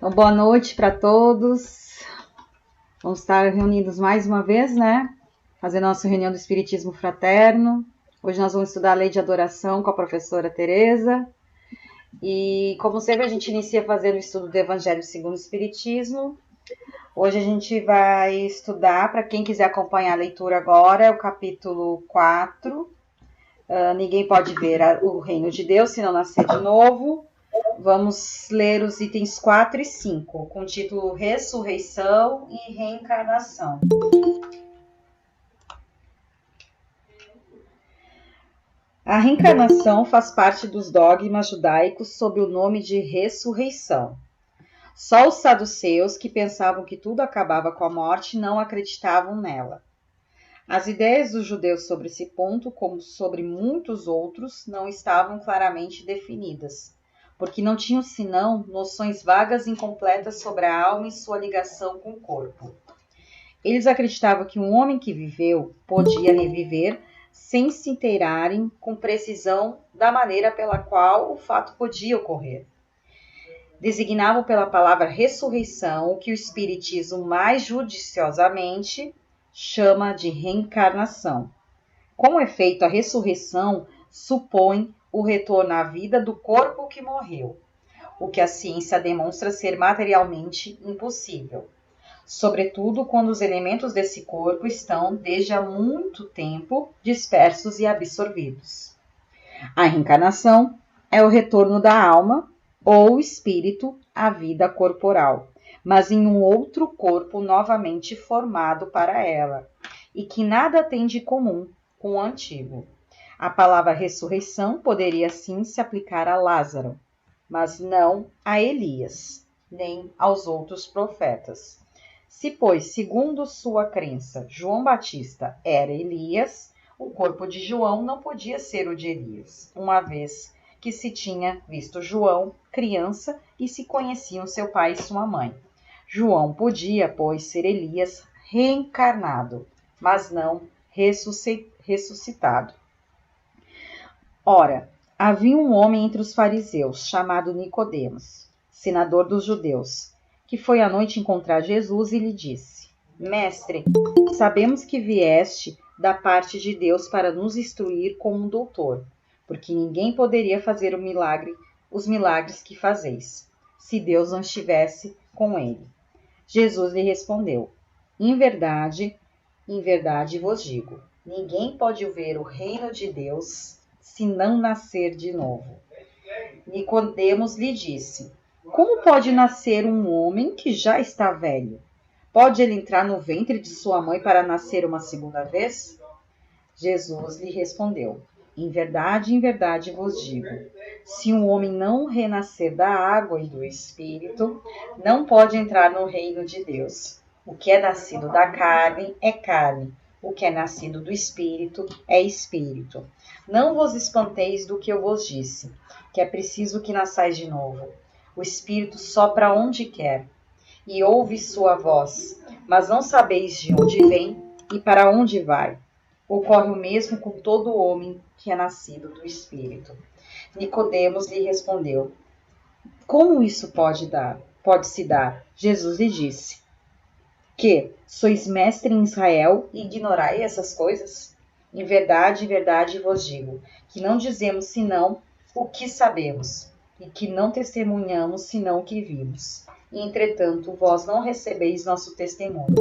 Então, boa noite para todos. Vamos estar reunidos mais uma vez, né? Fazendo a nossa reunião do Espiritismo Fraterno. Hoje nós vamos estudar a Lei de Adoração com a professora Tereza. E, como sempre, a gente inicia fazendo o estudo do Evangelho segundo o Espiritismo. Hoje a gente vai estudar, para quem quiser acompanhar a leitura agora, é o capítulo 4. Ninguém pode ver o reino de Deus se não nascer de novo. Vamos ler os itens 4 e 5, com o título Ressurreição e Reencarnação. A reencarnação faz parte dos dogmas judaicos sob o nome de ressurreição. Só os saduceus, que pensavam que tudo acabava com a morte, não acreditavam nela. As ideias dos judeus sobre esse ponto, como sobre muitos outros, não estavam claramente definidas, porque não tinham senão noções vagas e incompletas sobre a alma e sua ligação com o corpo. Eles acreditavam que um homem que viveu podia reviver sem se inteirarem com precisão da maneira pela qual o fato podia ocorrer. Designavam pela palavra ressurreição o que o Espiritismo mais judiciosamente chama de reencarnação. Com efeito, a ressurreição supõe o retorno à vida do corpo que morreu, o que a ciência demonstra ser materialmente impossível, sobretudo quando os elementos desse corpo estão, desde há muito tempo, dispersos e absorvidos. A reencarnação é o retorno da alma ou espírito à vida corporal, mas em um outro corpo novamente formado para ela, e que nada tem de comum com o antigo. A palavra ressurreição poderia sim se aplicar a Lázaro, mas não a Elias, nem aos outros profetas. Se, pois, segundo sua crença, João Batista era Elias, o corpo de João não podia ser o de Elias, uma vez que se tinha visto João criança e se conheciam seu pai e sua mãe. João podia, pois, ser Elias reencarnado, mas não ressuscitado. Ora, havia um homem entre os fariseus, chamado Nicodemos, senador dos judeus, que foi à noite encontrar Jesus e lhe disse: Mestre, sabemos que vieste da parte de Deus para nos instruir como um doutor, porque ninguém poderia fazer os milagres que fazeis, se Deus não estivesse com ele. Jesus lhe respondeu: Em verdade vos digo, ninguém pode ver o reino de Deus se não nascer de novo. Nicodemos lhe disse: Como pode nascer um homem que já está velho? Pode ele entrar no ventre de sua mãe para nascer uma segunda vez? Jesus lhe respondeu: Em verdade vos digo, se um homem não renascer da água e do Espírito, não pode entrar no reino de Deus. O que é nascido da carne é carne, o que é nascido do Espírito é Espírito. Não vos espanteis do que eu vos disse, que é preciso que nasçais de novo. O Espírito sopra onde quer, e ouve sua voz, mas não sabeis de onde vem e para onde vai. Ocorre o mesmo com todo homem que é nascido do Espírito. Nicodemos lhe respondeu: Como isso pode se dar? Jesus lhe disse: Que sois mestre em Israel e ignorai essas coisas? Em verdade vos digo, que não dizemos senão o que sabemos, e que não testemunhamos senão o que vimos. E, entretanto, vós não recebeis nosso testemunho.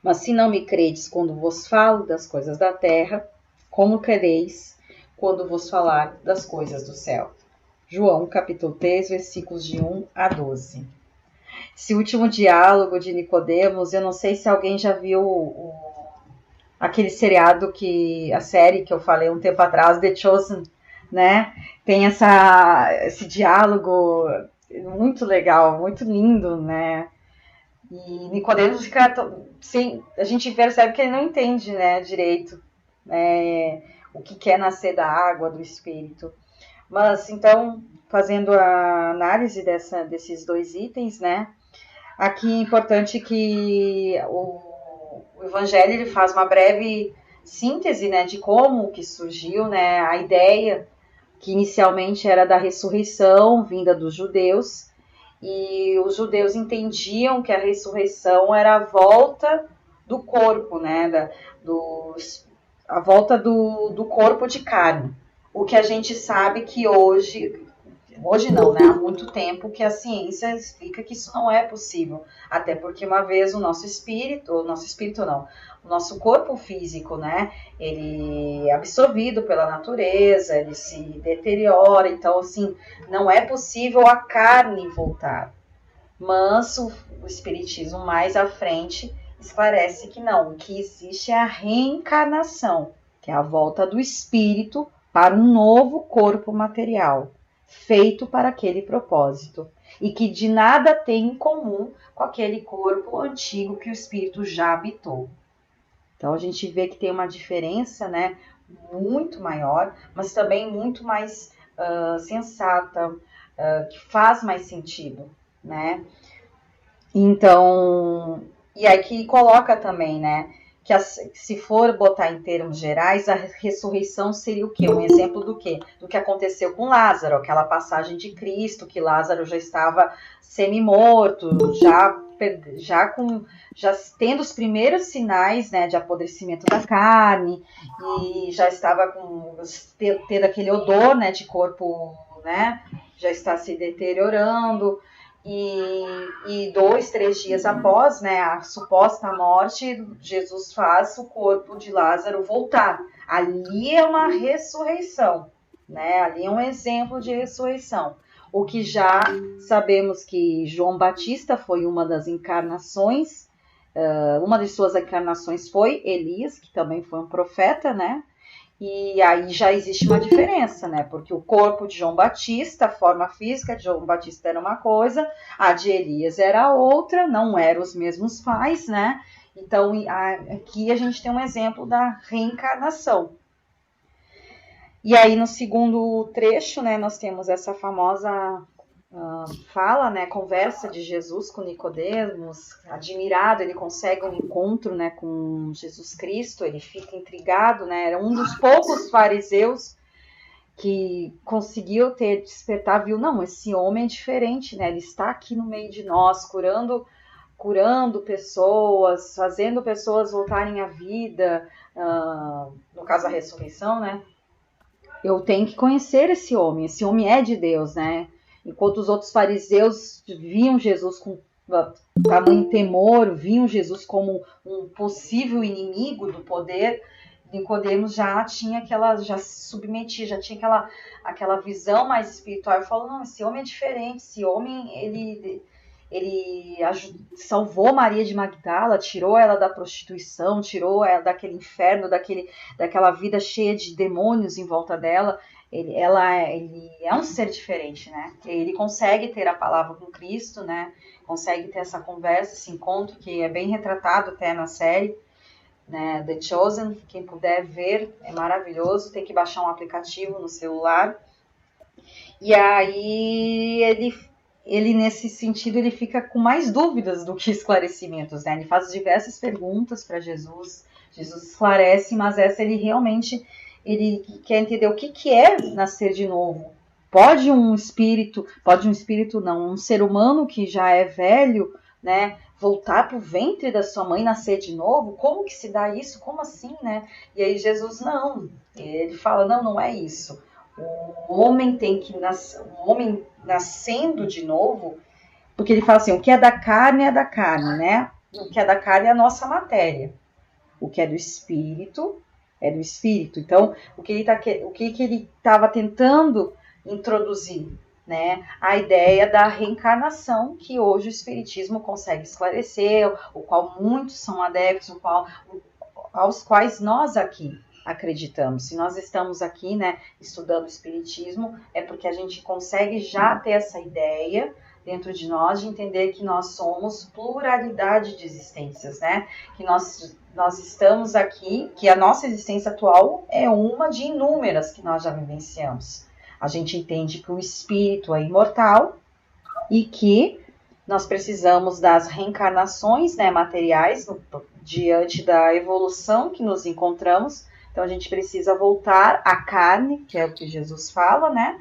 Mas se não me credes quando vos falo das coisas da terra, como crereis quando vos falar das coisas do céu? João, capítulo 3, versículos de 1 a 12. Esse último diálogo de Nicodemos, eu não sei se alguém já viu aquele seriado, a série que eu falei um tempo atrás, The Chosen, né? Tem esse diálogo muito legal, muito lindo, né? E Nicodemos fica, sim, a gente percebe que ele não entende, né, direito, o que é nascer da água, do Espírito. Mas, então, fazendo a análise desses dois itens, né, aqui é importante que o Evangelho ele faz uma breve síntese, né, de como que surgiu, né, a ideia que inicialmente era da ressurreição vinda dos judeus e os judeus entendiam que a ressurreição era a volta do corpo, né, a volta do corpo de carne. O que a gente sabe que hoje não, né? Há muito tempo que a ciência explica que isso não é possível. Até porque uma vez o nosso espírito não, o nosso corpo físico, né? Ele é absorvido pela natureza, ele se deteriora. Então, assim, não é possível a carne voltar. Mas o espiritismo mais à frente esclarece que não. O que existe é a reencarnação, que é a volta do espírito para um novo corpo material, feito para aquele propósito, e que de nada tem em comum com aquele corpo antigo que o espírito já habitou. Então a gente vê que tem uma diferença, né, muito maior, mas também muito mais sensata, que faz mais sentido, né? Então, e aqui coloca também, né, que se for botar em termos gerais, a ressurreição seria o quê? Um exemplo do quê? Do que aconteceu com Lázaro, aquela passagem de Cristo, que Lázaro já estava semi-morto, já tendo os primeiros sinais, né, de apodrecimento da carne, e já estava tendo aquele odor, né, de corpo, né, já está se deteriorando. E 2, 3 dias após, né, a suposta morte, Jesus faz o corpo de Lázaro voltar. Ali é uma ressurreição, né? Ali é um exemplo de ressurreição. O que já sabemos que João Batista foi uma das encarnações, uma de suas encarnações foi Elias, que também foi um profeta, né? E aí já existe uma diferença, né? Porque o corpo de João Batista, a forma física de João Batista era uma coisa, a de Elias era outra, não eram os mesmos pais, né? Então, aqui a gente tem um exemplo da reencarnação. E aí, no segundo trecho, né, nós temos essa famosa fala, né, conversa de Jesus com Nicodemos, admirado, ele consegue um encontro, né, com Jesus Cristo, ele fica intrigado, né, era um dos poucos fariseus que conseguiu despertar, viu, não, esse homem é diferente, né, ele está aqui no meio de nós, curando pessoas, fazendo pessoas voltarem à vida, no caso a ressurreição, né, eu tenho que conhecer esse homem é de Deus, né? Enquanto os outros fariseus viam Jesus com tamanho temor, viam Jesus como um possível inimigo do poder, Nicodemos já tinha já se submetia, já tinha aquela visão mais espiritual. Ele falou, não, esse homem é diferente, esse homem, ele salvou Maria de Magdala, tirou ela da prostituição, tirou ela daquele inferno, daquela vida cheia de demônios em volta dela. Ele é um ser diferente, né? Ele consegue ter a palavra com Cristo, né? Consegue ter essa conversa, esse encontro, que é bem retratado até na série, né? The Chosen. Quem puder ver, é maravilhoso. Tem que baixar um aplicativo no celular. E aí ele nesse sentido, ele fica com mais dúvidas do que esclarecimentos, né? Ele faz diversas perguntas para Jesus. Jesus esclarece, mas essa ele realmente quer entender o que é nascer de novo. Pode um espírito não, um ser humano que já é velho, né, voltar para o ventre da sua mãe, nascer de novo? Como que se dá isso? Como assim, né? E aí Jesus, não, ele fala, não é isso. O homem tem que nascer, o homem nascendo de novo, porque ele fala assim, o que é da carne, né? O que é da carne é a nossa matéria. O que é do espírito, é do espírito. Então, o que ele estava tentando introduzir, né? A ideia da reencarnação, que hoje o espiritismo consegue esclarecer, o qual muitos são adeptos, aos quais nós aqui acreditamos. Se nós estamos aqui, né, estudando o espiritismo, é porque a gente consegue já ter essa ideia dentro de nós de entender que nós somos pluralidade de existências, né? Que nós estamos aqui, que a nossa existência atual é uma de inúmeras que nós já vivenciamos. A gente entende que o espírito é imortal e que nós precisamos das reencarnações, né, materiais diante da evolução que nos encontramos. Então a gente precisa voltar à carne, que é o que Jesus fala, né,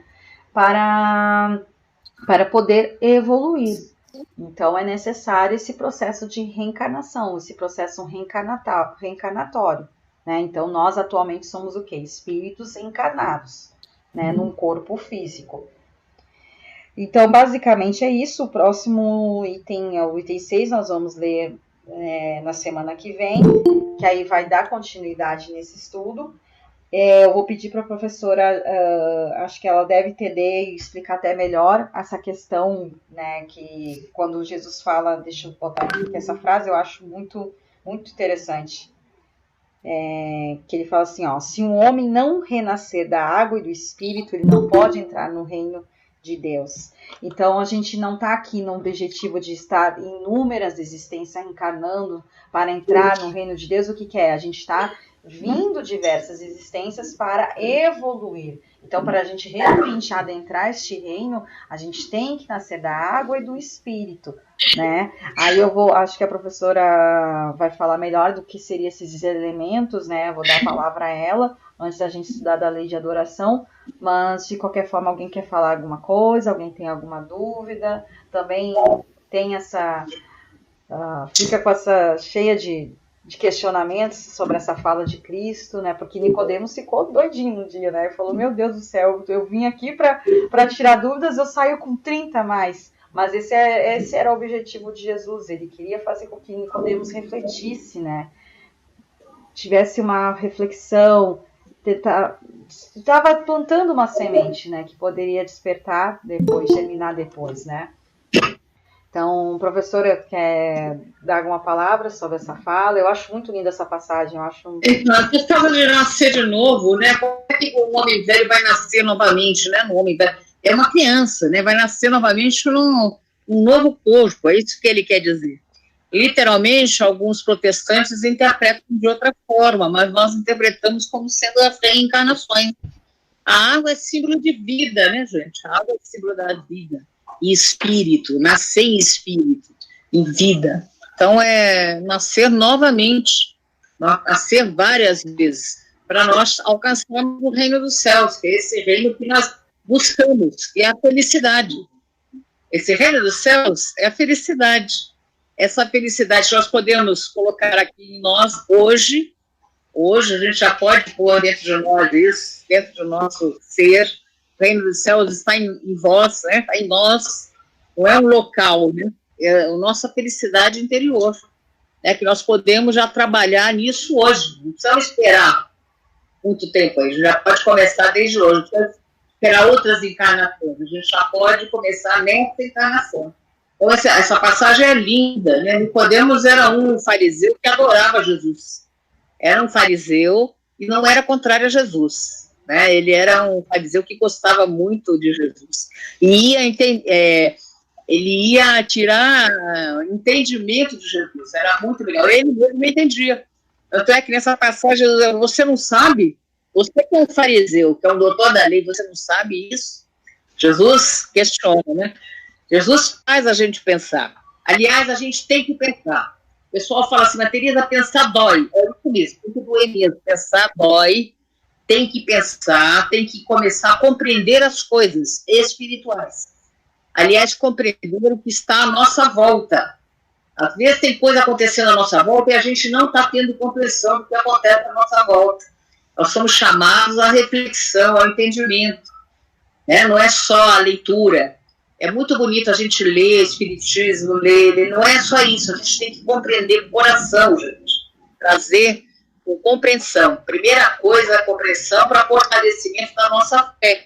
para para poder evoluir. Então é necessário esse processo de reencarnação, esse processo reencarnatório, né? Então nós atualmente somos o quê? Espíritos encarnados, né? Num corpo físico. Então basicamente é isso. O próximo item é o item 6, nós vamos ler na semana que vem, que aí vai dar continuidade nesse estudo. Eu vou pedir para a professora, acho que ela deve entender e explicar até melhor essa questão, né, que quando Jesus fala, deixa eu botar aqui essa frase, eu acho muito, muito interessante, que ele fala assim, ó, se um homem não renascer da água e do Espírito, ele não pode entrar no reino de Deus. Então a gente não está aqui no objetivo de estar em inúmeras existências encarnando para entrar no reino de Deus. O que é? A gente está vindo diversas existências para evoluir. Então, para a gente realmente adentrar este reino, a gente tem que nascer da água e do Espírito, né? Aí acho que a professora vai falar melhor do que seriam esses elementos, né? Eu vou dar a palavra a ela, antes da gente estudar da lei de adoração, mas de qualquer forma, alguém quer falar alguma coisa, alguém tem alguma dúvida, também tem essa... fica com essa cheia de questionamentos sobre essa fala de Cristo, né? Porque Nicodemos ficou doidinho um dia, né? Ele falou, meu Deus do céu, eu vim aqui para tirar dúvidas, eu saio com 30 mais. Mas esse era o objetivo de Jesus, ele queria fazer com que Nicodemos refletisse, né? Tivesse uma reflexão, estava plantando uma semente, né? Que poderia despertar depois, germinar depois, né? Então, professora, quer dar alguma palavra sobre essa fala? Eu acho muito linda essa passagem. Eu acho... A questão de nascer de novo, né? Como é que o homem velho vai nascer novamente, né? No homem velho. É uma criança, né? Vai nascer novamente num novo corpo. É isso que ele quer dizer. Literalmente, alguns protestantes interpretam de outra forma, mas nós interpretamos como sendo as reencarnações. A água é símbolo de vida, né, gente? A água é símbolo da vida. E espírito, nascer em espírito, em vida. Então, é nascer novamente, nascer várias vezes, para nós alcançarmos o reino dos céus, que é esse reino que nós buscamos, que é a felicidade. Esse reino dos céus é a felicidade. Essa felicidade que nós podemos colocar aqui em nós hoje a gente já pode pôr dentro de nós isso, dentro do nosso ser. O reino dos céus está em vós, né? Está em nós, não é um local, né? É a nossa felicidade interior, né? Que nós podemos já trabalhar nisso hoje, não precisamos esperar muito tempo, a gente já pode começar desde hoje, não precisa esperar outras encarnações, a gente já pode começar nessa encarnação. Então, essa passagem é linda, né? Nicodemos era um fariseu que adorava Jesus, era um fariseu e não era contrário a Jesus. Né? Ele era um fariseu que gostava muito de Jesus. E ele ia tirar entendimento de Jesus. Era muito legal. Ele mesmo entendia. Tanto é que nessa passagem, você não sabe? Você que é um fariseu, que é um doutor da lei, você não sabe isso? Jesus questiona, né? Jesus faz a gente pensar. Aliás, a gente tem que pensar. O pessoal fala assim, mas Teresa, pensar dói. É isso mesmo, tem que doer mesmo. Pensar dói. Tem que pensar, tem que começar a compreender as coisas espirituais. Aliás, compreender o que está à nossa volta. Às vezes tem coisa acontecendo à nossa volta e a gente não está tendo compreensão do que acontece à nossa volta. Nós somos chamados à reflexão, ao entendimento. Né? Não é só a leitura. É muito bonito a gente ler Espiritismo, não é só isso. A gente tem que compreender o coração, gente. Trazer com compreensão. Primeira coisa, a compreensão para fortalecimento da nossa fé,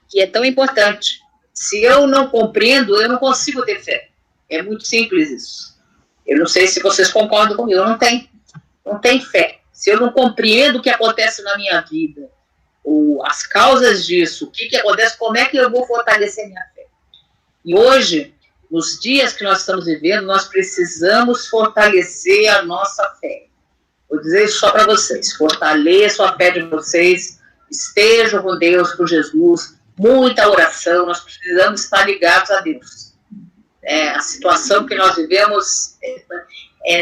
que é tão importante. Se eu não compreendo, eu não consigo ter fé. É muito simples isso. Eu não sei se vocês concordam comigo, não tem fé. Se eu não compreendo o que acontece na minha vida, ou as causas disso, o que acontece, como é que eu vou fortalecer minha fé? E hoje, nos dias que nós estamos vivendo, nós precisamos fortalecer a nossa fé. Vou dizer isso só para vocês. Fortaleçam a fé de vocês, estejam com Deus, com Jesus, muita oração, nós precisamos estar ligados a Deus. A situação que nós vivemos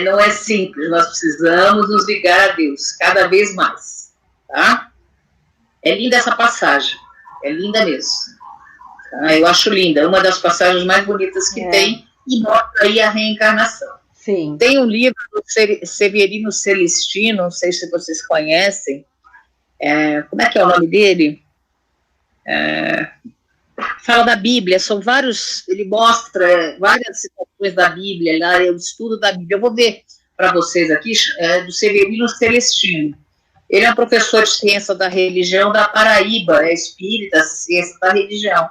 não é simples, nós precisamos nos ligar a Deus, cada vez mais. Tá? É linda essa passagem, é linda mesmo. Eu acho linda, uma das passagens mais bonitas que tem, e mostra aí a reencarnação. Sim. Tem um livro do Severino Celestino, não sei se vocês conhecem, como é que é o nome dele? Fala da Bíblia, são vários, ele mostra várias situações da Bíblia, lá é o estudo da Bíblia. Eu vou ver para vocês aqui, do Severino Celestino. Ele é um professor de ciência da religião da Paraíba, é espírita, ciência da religião.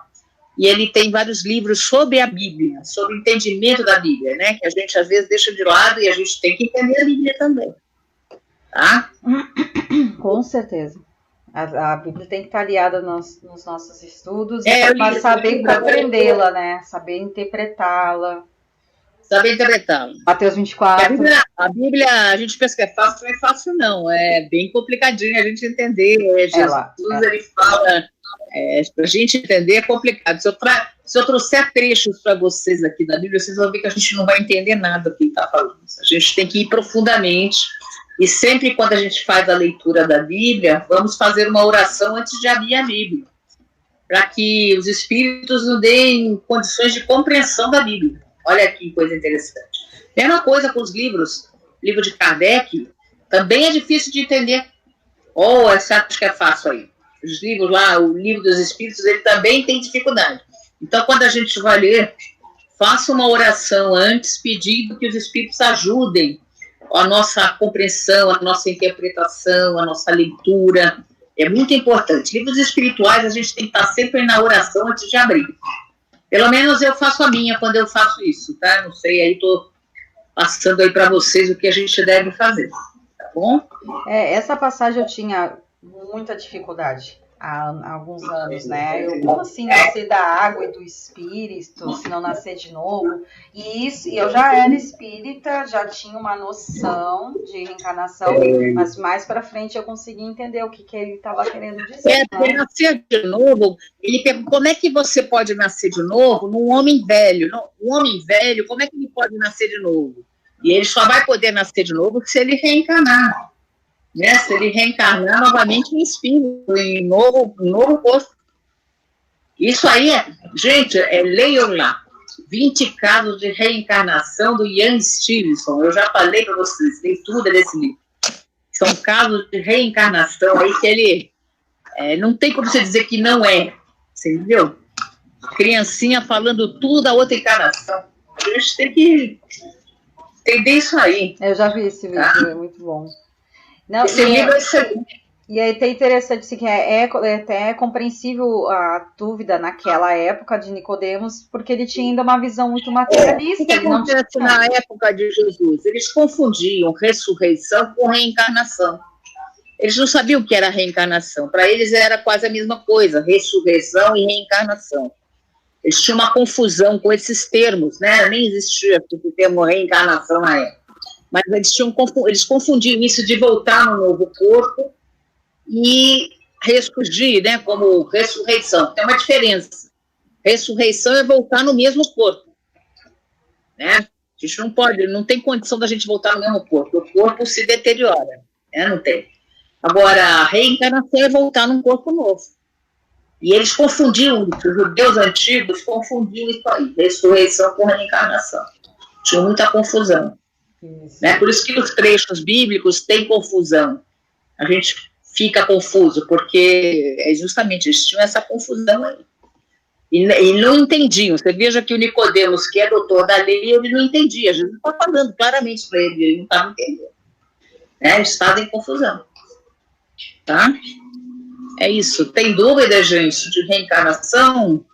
E ele tem vários livros sobre a Bíblia, sobre o entendimento da Bíblia, né? Que a gente às vezes deixa de lado e a gente tem que entender a Bíblia também. Tá? Com certeza. A Bíblia tem que estar aliada nos nossos estudos para saber compreendê-la, né? Saber interpretá-la. Saber interpretá-la. Mateus 24. A Bíblia, a gente pensa que é fácil, não é fácil, não. É bem complicadinho a gente entender. Jesus, ele fala, para a gente entender é complicado. Se eu trouxer trechos para vocês aqui da Bíblia, vocês vão ver que a gente não vai entender nada do que ele está falando. A gente tem que ir profundamente. E sempre quando a gente faz a leitura da Bíblia, vamos fazer uma oração antes de abrir a Bíblia, para que os espíritos nos deem condições de compreensão da Bíblia. Olha que coisa interessante. Mesma coisa com os livros. O livro de Kardec também é difícil de entender. Você acha que é fácil aí? Os livros lá, o livro dos espíritos, ele também tem dificuldade. Então, quando a gente vai ler, faça uma oração antes, pedindo que os espíritos ajudem a nossa compreensão, a nossa interpretação, a nossa leitura. É muito importante. Livros espirituais, a gente tem que estar sempre na oração antes de abrir. Pelo menos eu faço a minha quando eu faço isso, tá? Não sei, aí estou passando aí para vocês o que a gente deve fazer, tá bom? Essa passagem eu tinha muita dificuldade há alguns anos, né? Como assim nascer da água e do espírito, se não nascer de novo? E eu já era espírita, já tinha uma noção de reencarnação, mas mais para frente eu consegui entender o que ele estava querendo dizer. Ele nascer de novo, ele pergunta, como é que você pode nascer de novo num homem velho? Um homem velho, como é que ele pode nascer de novo? E ele só vai poder nascer de novo se ele reencarnar. Né? Se ele reencarnar novamente em espírito, em novo corpo. Isso aí gente, leiam lá. 20 casos de reencarnação do Ian Stevenson. Eu já falei para vocês, leitura desse livro. São casos de reencarnação aí que ele não tem como você dizer que não é. Você entendeu? Criancinha falando tudo da outra encarnação. A gente tem que entender isso aí. Eu já vi esse vídeo, é muito bom. Não, esse livro é excelente. E aí tem interessante assim, que é até compreensível a dúvida naquela época de Nicodemos, porque ele tinha ainda uma visão muito materialista. O que acontece na época de Jesus? Eles confundiam ressurreição com reencarnação. Eles não sabiam o que era reencarnação. Para eles era quase a mesma coisa, ressurreição e reencarnação. Eles tinham uma confusão com esses termos, né? Nem existia o termo reencarnação na época. Mas eles confundiam isso de voltar no novo corpo e ressurgir, né, como ressurreição. Tem uma diferença. Ressurreição é voltar no mesmo corpo. Né? A gente não tem condição da gente voltar no mesmo corpo. O corpo se deteriora. Né? Não tem. Agora, a reencarnação é voltar num corpo novo. E eles confundiam isso. Os judeus antigos confundiam isso aí. Ressurreição com reencarnação. Tinha muita confusão. Né? Por isso que os trechos bíblicos têm confusão. A gente fica confuso, porque justamente eles tinham essa confusão aí. E não entendiam. Você veja que o Nicodemos, que é doutor da lei, ele não entendia. Jesus está falando claramente para ele não estava entendendo. Né? Ele estava em confusão. Tá? É isso. Tem dúvida, gente, de reencarnação?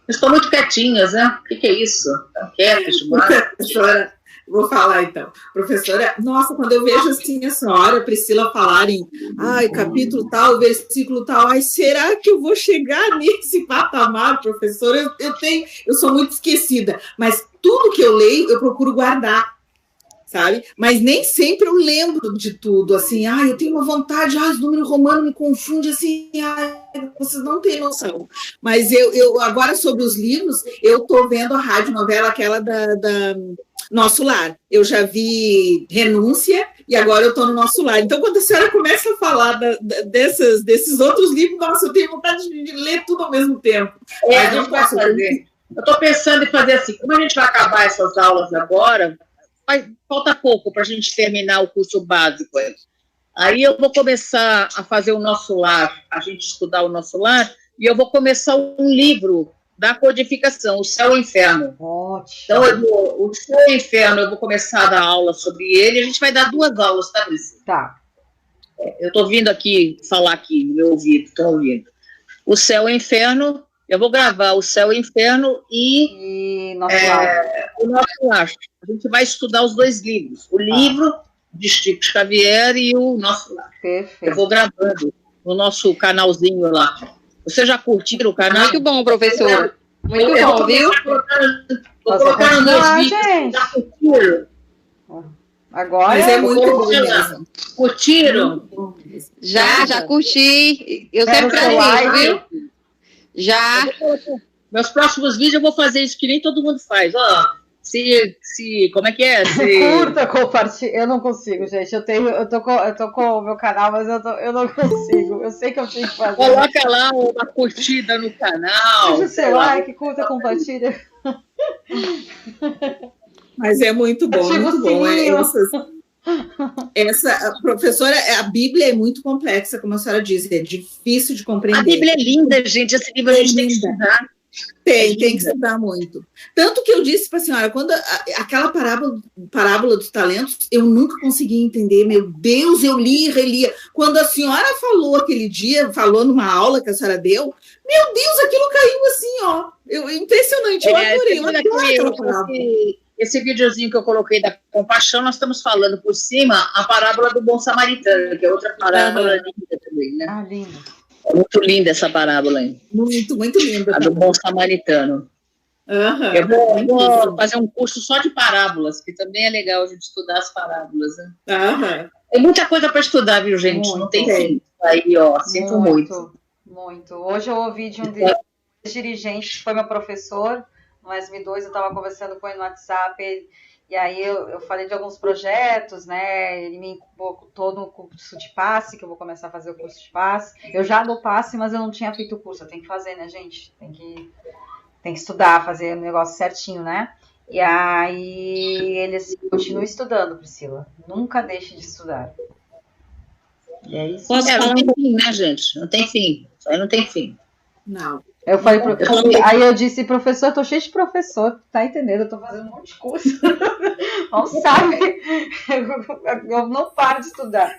Estão muito quietinhas, né? O que é isso? Estão quietas demais. Professora, vou falar então. Professora, nossa, quando eu vejo assim a senhora, a Priscila falarem, capítulo tal, versículo tal, será que eu vou chegar nesse patamar, professora? Eu sou muito esquecida, mas tudo que eu leio, eu procuro guardar, sabe? Mas nem sempre eu lembro de tudo, assim, eu tenho uma vontade, os números romanos me confundem, assim, vocês não têm noção. Mas eu agora, sobre os livros, eu estou vendo a radionovela, aquela da Nosso Lar. Eu já vi Renúncia e agora eu estou no Nosso Lar. Então, quando a senhora começa a falar desses outros livros, nossa, eu tenho vontade de ler tudo ao mesmo tempo. A gente vai fazer. Eu estou pensando em fazer assim, como a gente vai acabar essas aulas agora, falta pouco para a gente terminar o curso básico. Aí eu vou começar a fazer o Nosso Lar, a gente estudar o Nosso Lar, e eu vou começar um livro da codificação, O Céu e o Inferno. Ótimo. Então, o Céu e o Inferno, eu vou começar a dar aula sobre ele, a gente vai dar 2 aulas, tá, Priscila? Tá. Eu estou vindo aqui, falar aqui no meu ouvido, estão ouvindo. O Céu e o Inferno, eu vou gravar O Céu e o Inferno e Nosso Lar. o Nosso Lar. A gente vai estudar os 2 livros, o livro de Chico Xavier e o Nosso Lar. Perfeito. Eu vou gravando no nosso canalzinho lá. Vocês já curtiram o canal? Muito bom, professor. Muito bom, viu? Vou colocar nos meus vídeos. Já curtiram? Agora Mas é muito bom mesmo. Curtiram? Já curti. Eu sempre assisto, viu? Já. Meus próximos vídeos eu vou fazer isso que nem todo mundo faz. Ó, como é que é? Curta, compartilha. Eu não consigo, gente. Eu tô com o meu canal, mas eu não consigo. Eu sei que eu tenho que fazer. Coloca lá uma curtida no canal. Deixa o seu like, curta, compartilha. Mas é muito bom, muito bom. Essa professora, a Bíblia é muito complexa, como a senhora diz, é difícil de compreender. A Bíblia é linda, gente. Esse livro a gente tem que estudar. Tem que estudar muito. Tanto que eu disse para a senhora, quando aquela parábola dos talentos, eu nunca consegui entender. Meu Deus, eu li e relia. Quando a senhora falou aquele dia, falou numa aula que a senhora deu, meu Deus, aquilo caiu assim, ó. Impressionante, eu adorei aquela parábola. Esse videozinho que eu coloquei da compaixão, nós estamos falando por cima a parábola do bom samaritano, que é outra parábola linda também, né? Ah, linda. É muito linda essa parábola aí. Muito, muito linda. A do bom samaritano. Uhum. Eu vou fazer um curso só de parábolas, que também é legal a gente estudar as parábolas, né? Uhum. Tem muita coisa para estudar, viu, gente? Muito. Não tem fim. Aí, ó, sinto muito. Muito. Hoje eu ouvi de um dos dirigentes, foi meu professor, no SM2, eu estava conversando com ele no WhatsApp, e aí eu falei de alguns projetos, né? Ele me botou no curso de passe, que eu vou começar a fazer o curso de passe. Eu já dou passe, mas eu não tinha feito o curso. Eu tenho que fazer, né, gente? Tem que estudar, fazer o negócio certinho, né? E aí ele assim, continua estudando, Priscila. Nunca deixe de estudar. E é isso. Não tem fim, né, gente? Não tem fim. Isso aí não tem fim. Não. Eu falei, aí eu disse, professor, eu tô cheio de professor, tá entendendo? Eu tô fazendo um monte de curso. Não sabe? Eu não paro de estudar,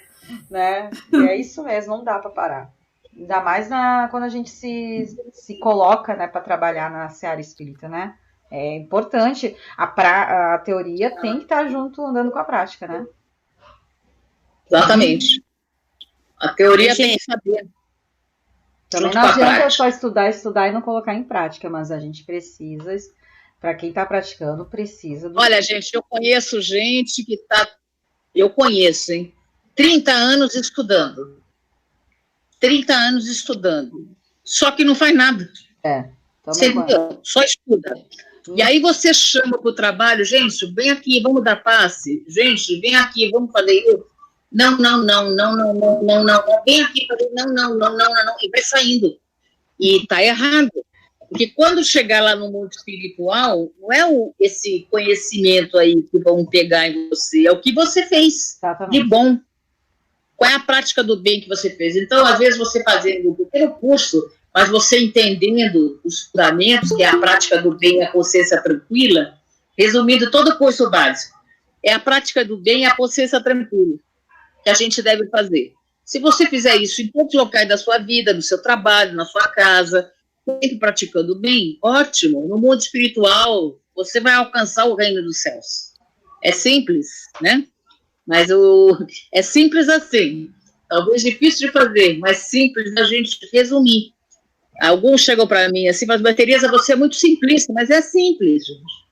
né? E é isso mesmo, não dá para parar. Ainda mais quando a gente se coloca, né, para trabalhar na seara espírita, né? É importante. A teoria tem que estar junto, andando com a prática, né? Exatamente. A teoria tem que saber. Também não adianta só estudar e não colocar em prática, mas a gente precisa, para quem está praticando, precisa. Olha, gente, eu conheço gente que está. Eu conheço, hein? 30 anos estudando. 30 anos estudando. Só que não faz nada. Você entendeu? Só estuda. E aí você chama para o trabalho, gente, vem aqui, vamos dar passe. Gente, vem aqui, vamos fazer isso. Não, vem aqui, não, e vai saindo. E está errado. Porque quando chegar lá no mundo espiritual, não é esse conhecimento aí que vão pegar em você, é o que você fez de bom. Qual é a prática do bem que você fez? Então, às vezes, você fazendo um pequeno curso, mas você entendendo os fundamentos, que é a prática do bem e a consciência tranquila, resumindo todo o curso básico, é a prática do bem e a consciência tranquila que a gente deve fazer. Se você fizer isso em todos os locais da sua vida, no seu trabalho, na sua casa, sempre praticando bem, ótimo. No mundo espiritual, você vai alcançar o reino dos céus. É simples, né? Mas é simples assim. Talvez difícil de fazer, mas simples da gente resumir. Alguns chegam para mim assim, mas Tereza, você é muito simplista, mas é simples, gente.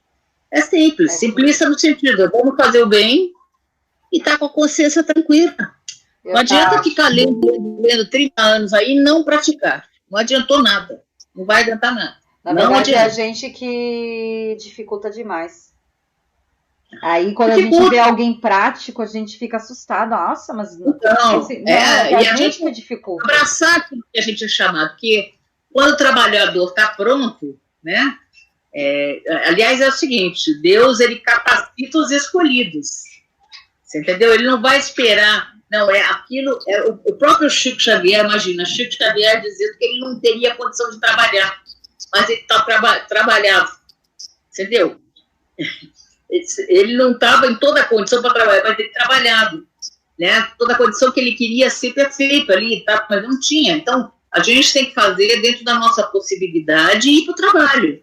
É simples. Simplista no sentido, vamos fazer o bem e tá com a consciência tranquila. Não adianta ficar lendo 30 anos aí e não praticar. Não adiantou nada. Não vai adiantar nada. Na verdade, é a gente que dificulta demais. Aí, quando a gente vê alguém prático, a gente fica assustado. Nossa, mas e a gente dificulta. Abraçar aquilo que a gente é chamado, porque quando o trabalhador está pronto, né? Aliás, é o seguinte, Deus, ele capacita os escolhidos. Você entendeu? Ele não vai esperar. Não, aquilo. O próprio Chico Xavier, imagina, Chico Xavier dizendo que ele não teria condição de trabalhar, mas ele está trabalhado. Entendeu? Ele não estava em toda a condição para trabalhar, mas ele trabalhado, né? Toda a condição que ele queria ser perfeito ali, tá? Mas não tinha. Então, a gente tem que fazer dentro da nossa possibilidade e ir para o trabalho,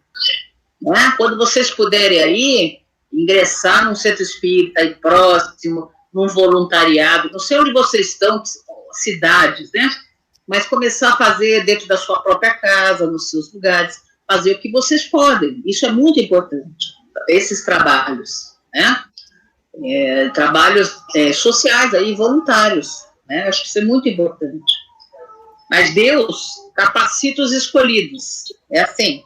né? Quando vocês puderem aí, ingressar num centro espírita aí próximo, num voluntariado, não sei onde vocês estão, cidades, né? Mas começar a fazer dentro da sua própria casa, nos seus lugares, fazer o que vocês podem. Isso é muito importante. Esses trabalhos, né? Trabalhos sociais aí, voluntários, né? Acho que isso é muito importante. Mas Deus capacita os escolhidos, é assim,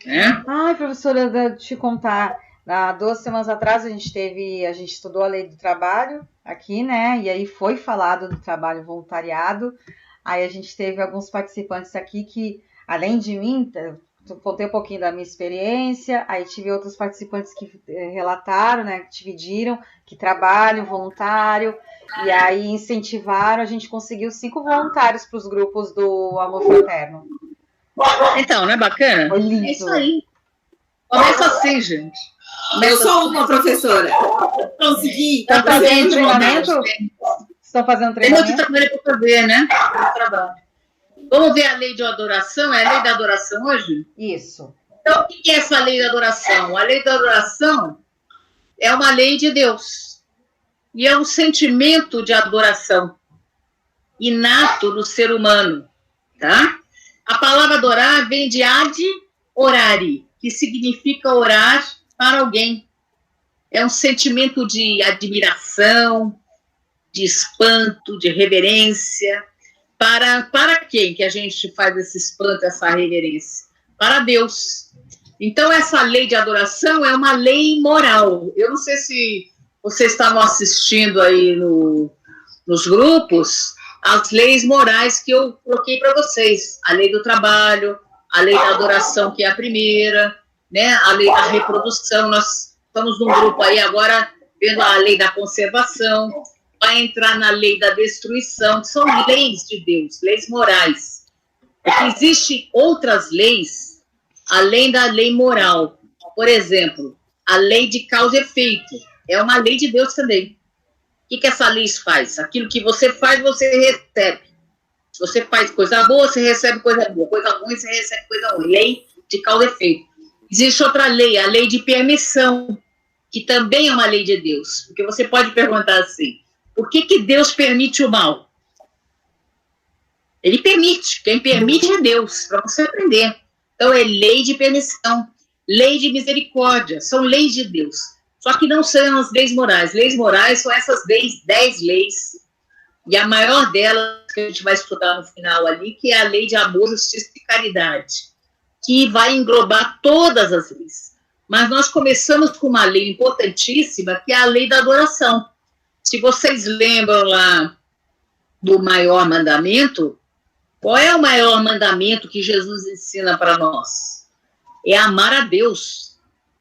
né? Ai, professora, deixa eu te contar, há 2 semanas atrás a gente estudou a lei do trabalho aqui, né? E aí foi falado do trabalho voluntariado. Aí a gente teve alguns participantes aqui que, além de mim, contei um pouquinho da minha experiência, aí tive outros participantes que relataram, né, que dividiram, que trabalham voluntário, e aí incentivaram, a gente conseguiu 5 voluntários para os grupos do Amor Fraterno. Então, não é bacana? Foi lindo. É isso aí. Começa assim, gente. Eu sou uma professora. Consegui. Estão fazendo treinamento? Estão fazendo treinamento? Tem muito trabalho para fazer, né? Trabalho. Vamos ver a lei de adoração? É a lei da adoração hoje? Isso. Então, o que é essa lei da adoração? A lei da adoração é uma lei de Deus. E é um sentimento de adoração inato no ser humano, tá? A palavra adorar vem de ad orare, que significa orar para alguém. É um sentimento de admiração, de espanto, de reverência. Para quem que a gente faz esse espanto, essa reverência? Para Deus. Então, essa lei de adoração é uma lei moral. Eu não sei se vocês estavam assistindo aí nos grupos, as leis morais que eu coloquei para vocês. A lei do trabalho, a lei da adoração, que é a primeira, né? A lei da reprodução. Nós estamos num grupo aí agora vendo a lei da conservação, vai entrar na lei da destruição, que são leis de Deus, leis morais. Porque existem outras leis, além da lei moral. Por exemplo, a lei de causa e efeito. É uma lei de Deus também. O que essa lei faz? Aquilo que você faz, você recebe. Se você faz coisa boa, você recebe coisa boa. Coisa ruim, você recebe coisa ruim. Lei de causa e efeito. Existe outra lei, a lei de permissão, que também é uma lei de Deus. Porque você pode perguntar assim, por que Deus permite o mal? Ele permite. Quem permite é Deus, para você aprender. Então, é lei de permissão, lei de misericórdia, são leis de Deus. Só que não são as leis morais. Leis morais são essas 10 leis, e a maior delas, que a gente vai estudar no final ali, que é a lei de amor, justiça e caridade, que vai englobar todas as leis. Mas nós começamos com uma lei importantíssima, que é a lei da adoração. Se vocês lembram lá do maior mandamento, qual é o maior mandamento que Jesus ensina para nós? É amar a Deus.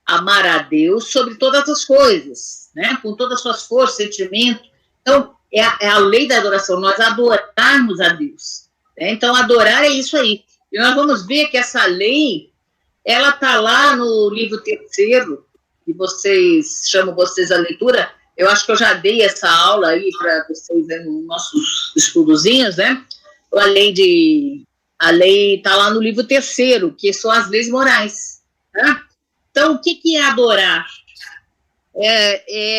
Amar a Deus sobre todas as coisas, né? Com todas as suas forças, sentimentos. Então, é a lei da adoração, nós adorarmos a Deus. Né? Então, adorar é isso aí. E nós vamos ver que essa lei, ela está lá no livro 3º, que chamam vocês a leitura. Eu acho que eu já dei essa aula aí para vocês, né, nos nossos estudozinhos, né? A lei está lá no livro 3º, que são as leis morais. Né? Então, o que é adorar?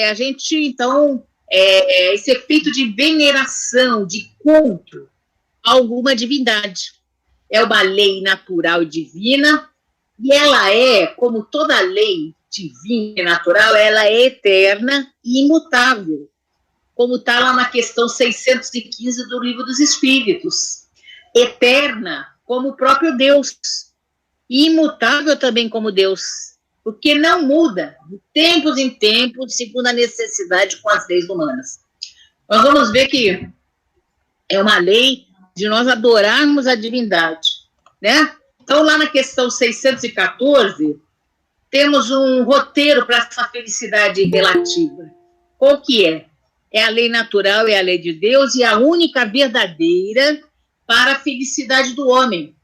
A gente, então, esse efeito de veneração, de culto a alguma divindade. É uma lei natural e divina, e ela é, como toda lei divina e natural, ela é eterna e imutável, como está lá na questão 615 do Livro dos Espíritos. Eterna, como o próprio Deus, e imutável também como Deus. porque não muda de tempos em tempos, segundo a necessidade com as leis humanas. Nós vamos ver que é uma lei de nós adorarmos a divindade, né? Então, lá na questão 614, temos um roteiro para essa felicidade relativa. Qual que é? É a lei natural, é a lei de Deus, e a única verdadeira para a felicidade do homem.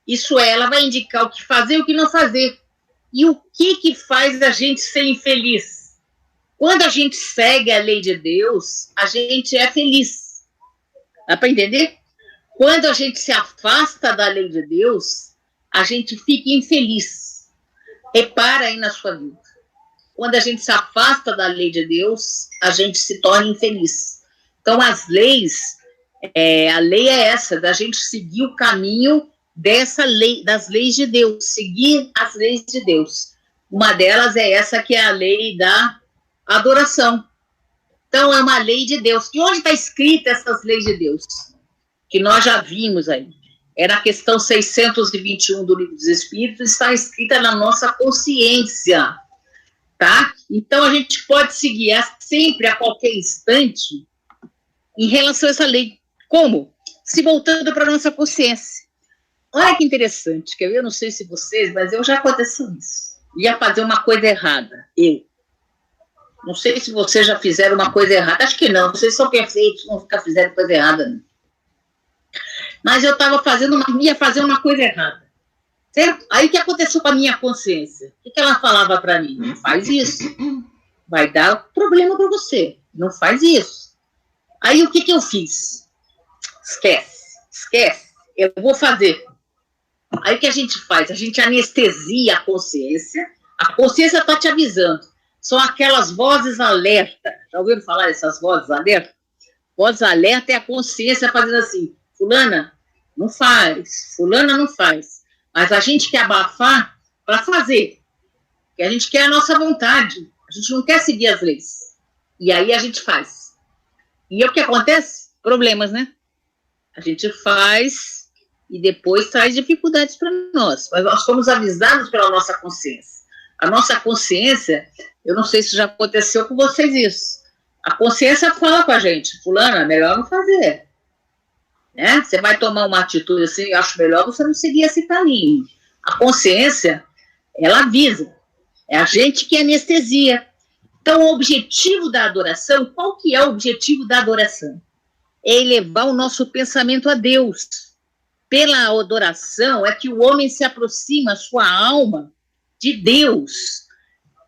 Isso é, ela vai indicar o que fazer e o que não fazer. E o que faz a gente ser infeliz? Quando a gente segue a lei de Deus, a gente é feliz. Dá para entender? Quando a gente se afasta da lei de Deus, a gente fica infeliz. Repara aí na sua vida. Quando a gente se afasta da lei de Deus, a gente se torna infeliz. Então, as leis, a lei é essa, da gente seguir o caminho dessa lei, das leis de Deus, seguir as leis de Deus. Uma delas é essa, que é a lei da adoração. Então, é uma lei de Deus. E onde está escrita essas leis de Deus? Que nós já vimos aí. É na questão 621 do Livro dos Espíritos, está escrita na nossa consciência, tá? Então, a gente pode seguir sempre, a qualquer instante, em relação a essa lei. Como? Se voltando para a nossa consciência. Olha que interessante, que eu não sei se vocês, mas eu já aconteceu isso. Ia fazer uma coisa errada, eu. Não sei se vocês já fizeram uma coisa errada, acho que não, vocês são perfeitos, não ficar fazendo coisa errada, não. Mas eu ia fazer uma coisa errada, certo? Aí o que aconteceu com a minha consciência? O que ela falava para mim? Não faz isso, vai dar problema para você, não faz isso. Aí o que eu fiz? Esquece, eu vou fazer. Aí o que a gente faz? A gente anestesia a consciência está te avisando. São aquelas vozes alerta. Já ouviram falar dessas vozes alerta? Vozes alerta é a consciência fazendo assim: fulana, não faz, fulana não faz. Mas a gente quer abafar para fazer. Porque a gente quer a nossa vontade. A gente não quer seguir as leis. E aí a gente faz. E o que acontece? Problemas, né? A gente faz e depois traz dificuldades para nós. Mas nós somos avisados pela nossa consciência. A nossa consciência, eu não sei se já aconteceu com vocês isso. A consciência fala com a gente: fulana, melhor não fazer. Né? Você vai tomar uma atitude assim, eu acho melhor você não seguir esse caminho. A consciência, ela avisa. É a gente que anestesia. Então, o objetivo da adoração, qual que é o objetivo da adoração? É elevar o nosso pensamento a Deus. Pela adoração é que o homem se aproxima, a sua alma, de Deus.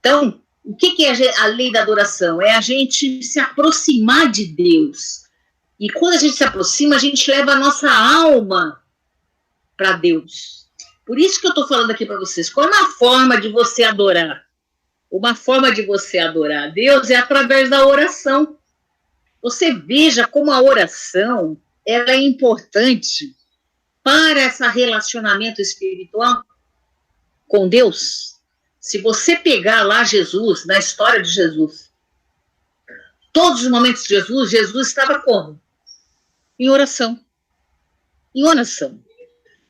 Então, o que é a lei da adoração? É a gente se aproximar de Deus. E quando a gente se aproxima, a gente leva a nossa alma para Deus. Por isso que eu estou falando aqui para vocês. Qual é a forma de você adorar? Uma forma de você adorar a Deus é através da oração. Você veja como a oração ela é importante para esse relacionamento espiritual com Deus. Se você pegar lá Jesus, na história de Jesus, todos os momentos de Jesus estava como? Em oração. Em oração.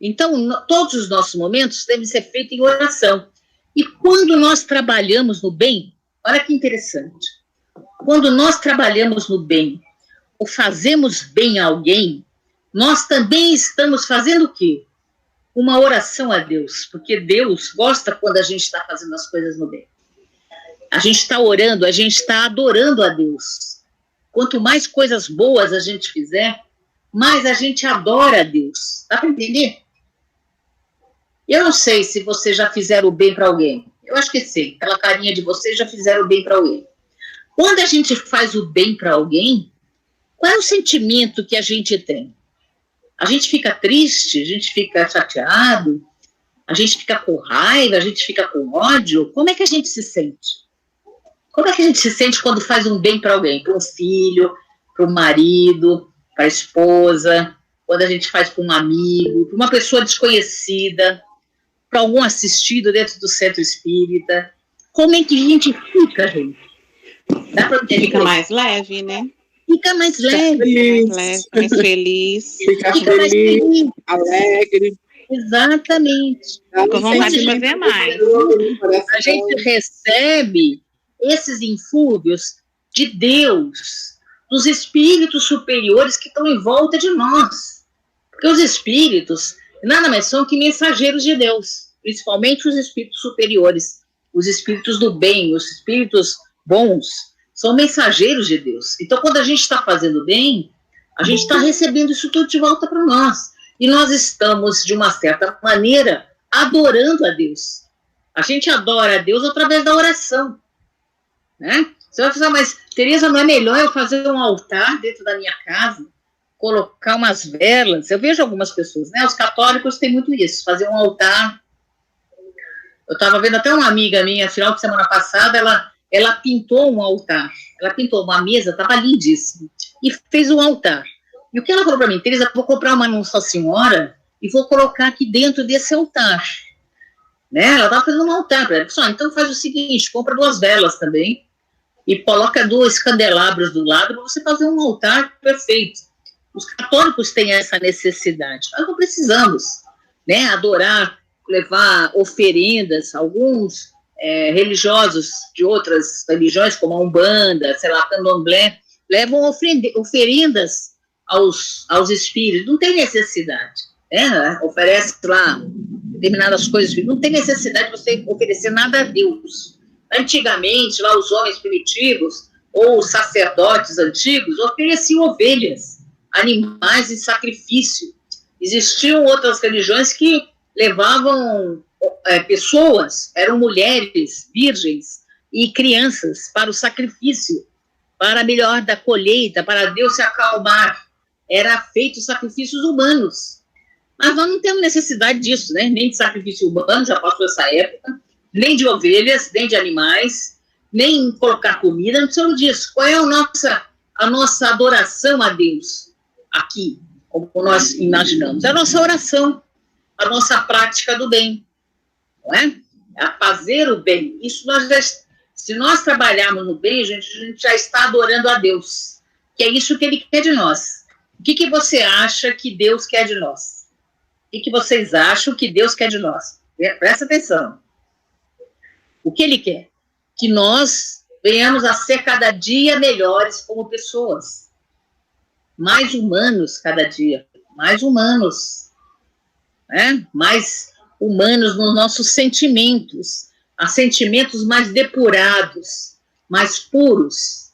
Então, todos os nossos momentos devem ser feitos em oração. E quando nós trabalhamos no bem, olha que interessante, quando nós trabalhamos no bem, ou fazemos bem a alguém, nós também estamos fazendo o quê? Uma oração a Deus, porque Deus gosta quando a gente está fazendo as coisas no bem. A gente está orando, a gente está adorando a Deus. Quanto mais coisas boas a gente fizer, mais a gente adora a Deus. Dá para entender? Eu não sei se vocês já fizeram o bem para alguém. Eu acho que sim. Pela carinha de vocês, já fizeram o bem para alguém. Quando a gente faz o bem para alguém, qual é o sentimento que a gente tem? A gente fica triste? A gente fica chateado? A gente fica com raiva? A gente fica com ódio? Como é que a gente se sente? Como é que a gente se sente quando faz um bem para alguém? Para um filho, para o marido, para a esposa, quando a gente faz para um amigo, para uma pessoa desconhecida, para algum assistido dentro do centro espírita. Como é que a gente fica, gente? Dá para entender? Fica mais leve, né? Fica mais leve. Mais feliz. Fica feliz, alegre. Exatamente. Com vontade de fazer mais. A gente recebe esses infúvios de Deus, dos espíritos superiores que estão em volta de nós. Porque os espíritos nada mais são que mensageiros de Deus, principalmente os espíritos superiores, os espíritos do bem, os espíritos bons, são mensageiros de Deus. Então, quando a gente está fazendo bem, a gente está recebendo isso tudo de volta para nós. E nós estamos, de uma certa maneira, adorando a Deus. A gente adora a Deus através da oração. Né? Você vai falar, mas Tereza, não é melhor eu fazer um altar dentro da minha casa? Colocar umas velas? Eu vejo algumas pessoas, né? Os católicos têm muito isso, fazer um altar. Eu estava vendo até uma amiga minha, final de semana passada, ela pintou um altar. Ela pintou uma mesa, estava lindíssima. E fez um altar. E o que ela falou para mim? Tereza, vou comprar uma Nossa Senhora e vou colocar aqui dentro desse altar. Né? Ela estava fazendo um altar para ela. Pessoal, então faz o seguinte, compra 2 velas também e coloca 2 candelabros do lado para você fazer um altar perfeito. Os católicos têm essa necessidade. Nós não precisamos, né, adorar, levar oferendas. Alguns religiosos de outras religiões, como a Umbanda, sei lá, Candomblé, levam oferendas aos espíritos. Não tem necessidade. Né? Oferece lá determinadas coisas. Não tem necessidade de você oferecer nada a Deus. Antigamente, lá os homens primitivos, ou os sacerdotes antigos, ofereciam ovelhas, animais em sacrifício. Existiam outras religiões que levavam pessoas, eram mulheres, virgens e crianças para o sacrifício, para a melhor da colheita, para Deus se acalmar. Era feito sacrifícios humanos. Mas nós não temos necessidade disso, né? Nem de sacrifício humano, já passou essa época, nem de ovelhas, nem de animais, nem colocar comida, não precisamos disso. Qual é a nossa adoração a Deus aqui, como nós imaginamos? É a nossa oração, a nossa prática do bem, não é? É fazer o bem. Isso se nós trabalharmos no bem, a gente já está adorando a Deus, que é isso que Ele quer de nós. O que você acha que Deus quer de nós? O que vocês acham que Deus quer de nós? Presta atenção. O que Ele quer? Que nós venhamos a ser cada dia melhores como pessoas. Mais humanos cada dia. Mais humanos. Né? Mais humanos nos nossos sentimentos. A sentimentos mais depurados, mais puros.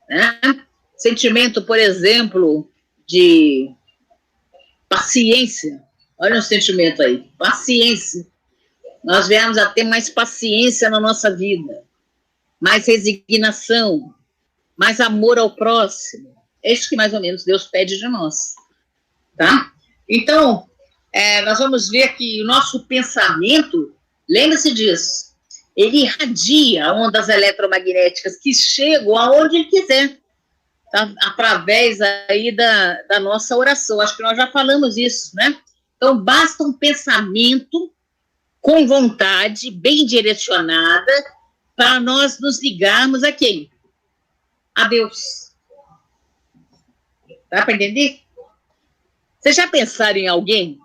Né? Sentimento, por exemplo, de paciência. Olha o sentimento aí. Paciência. Nós viemos a ter mais paciência na nossa vida, mais resignação, mais amor ao próximo. É isso que mais ou menos Deus pede de nós. Tá? Então, nós vamos ver que o nosso pensamento, lembre-se disso, ele irradia ondas eletromagnéticas que chegam aonde ele quiser, tá? Através aí da nossa oração. Acho que nós já falamos isso, né? Então, basta um pensamento com vontade, bem direcionada, para nós nos ligarmos a quem? A Deus. Dá para entender? Vocês já pensaram em alguém?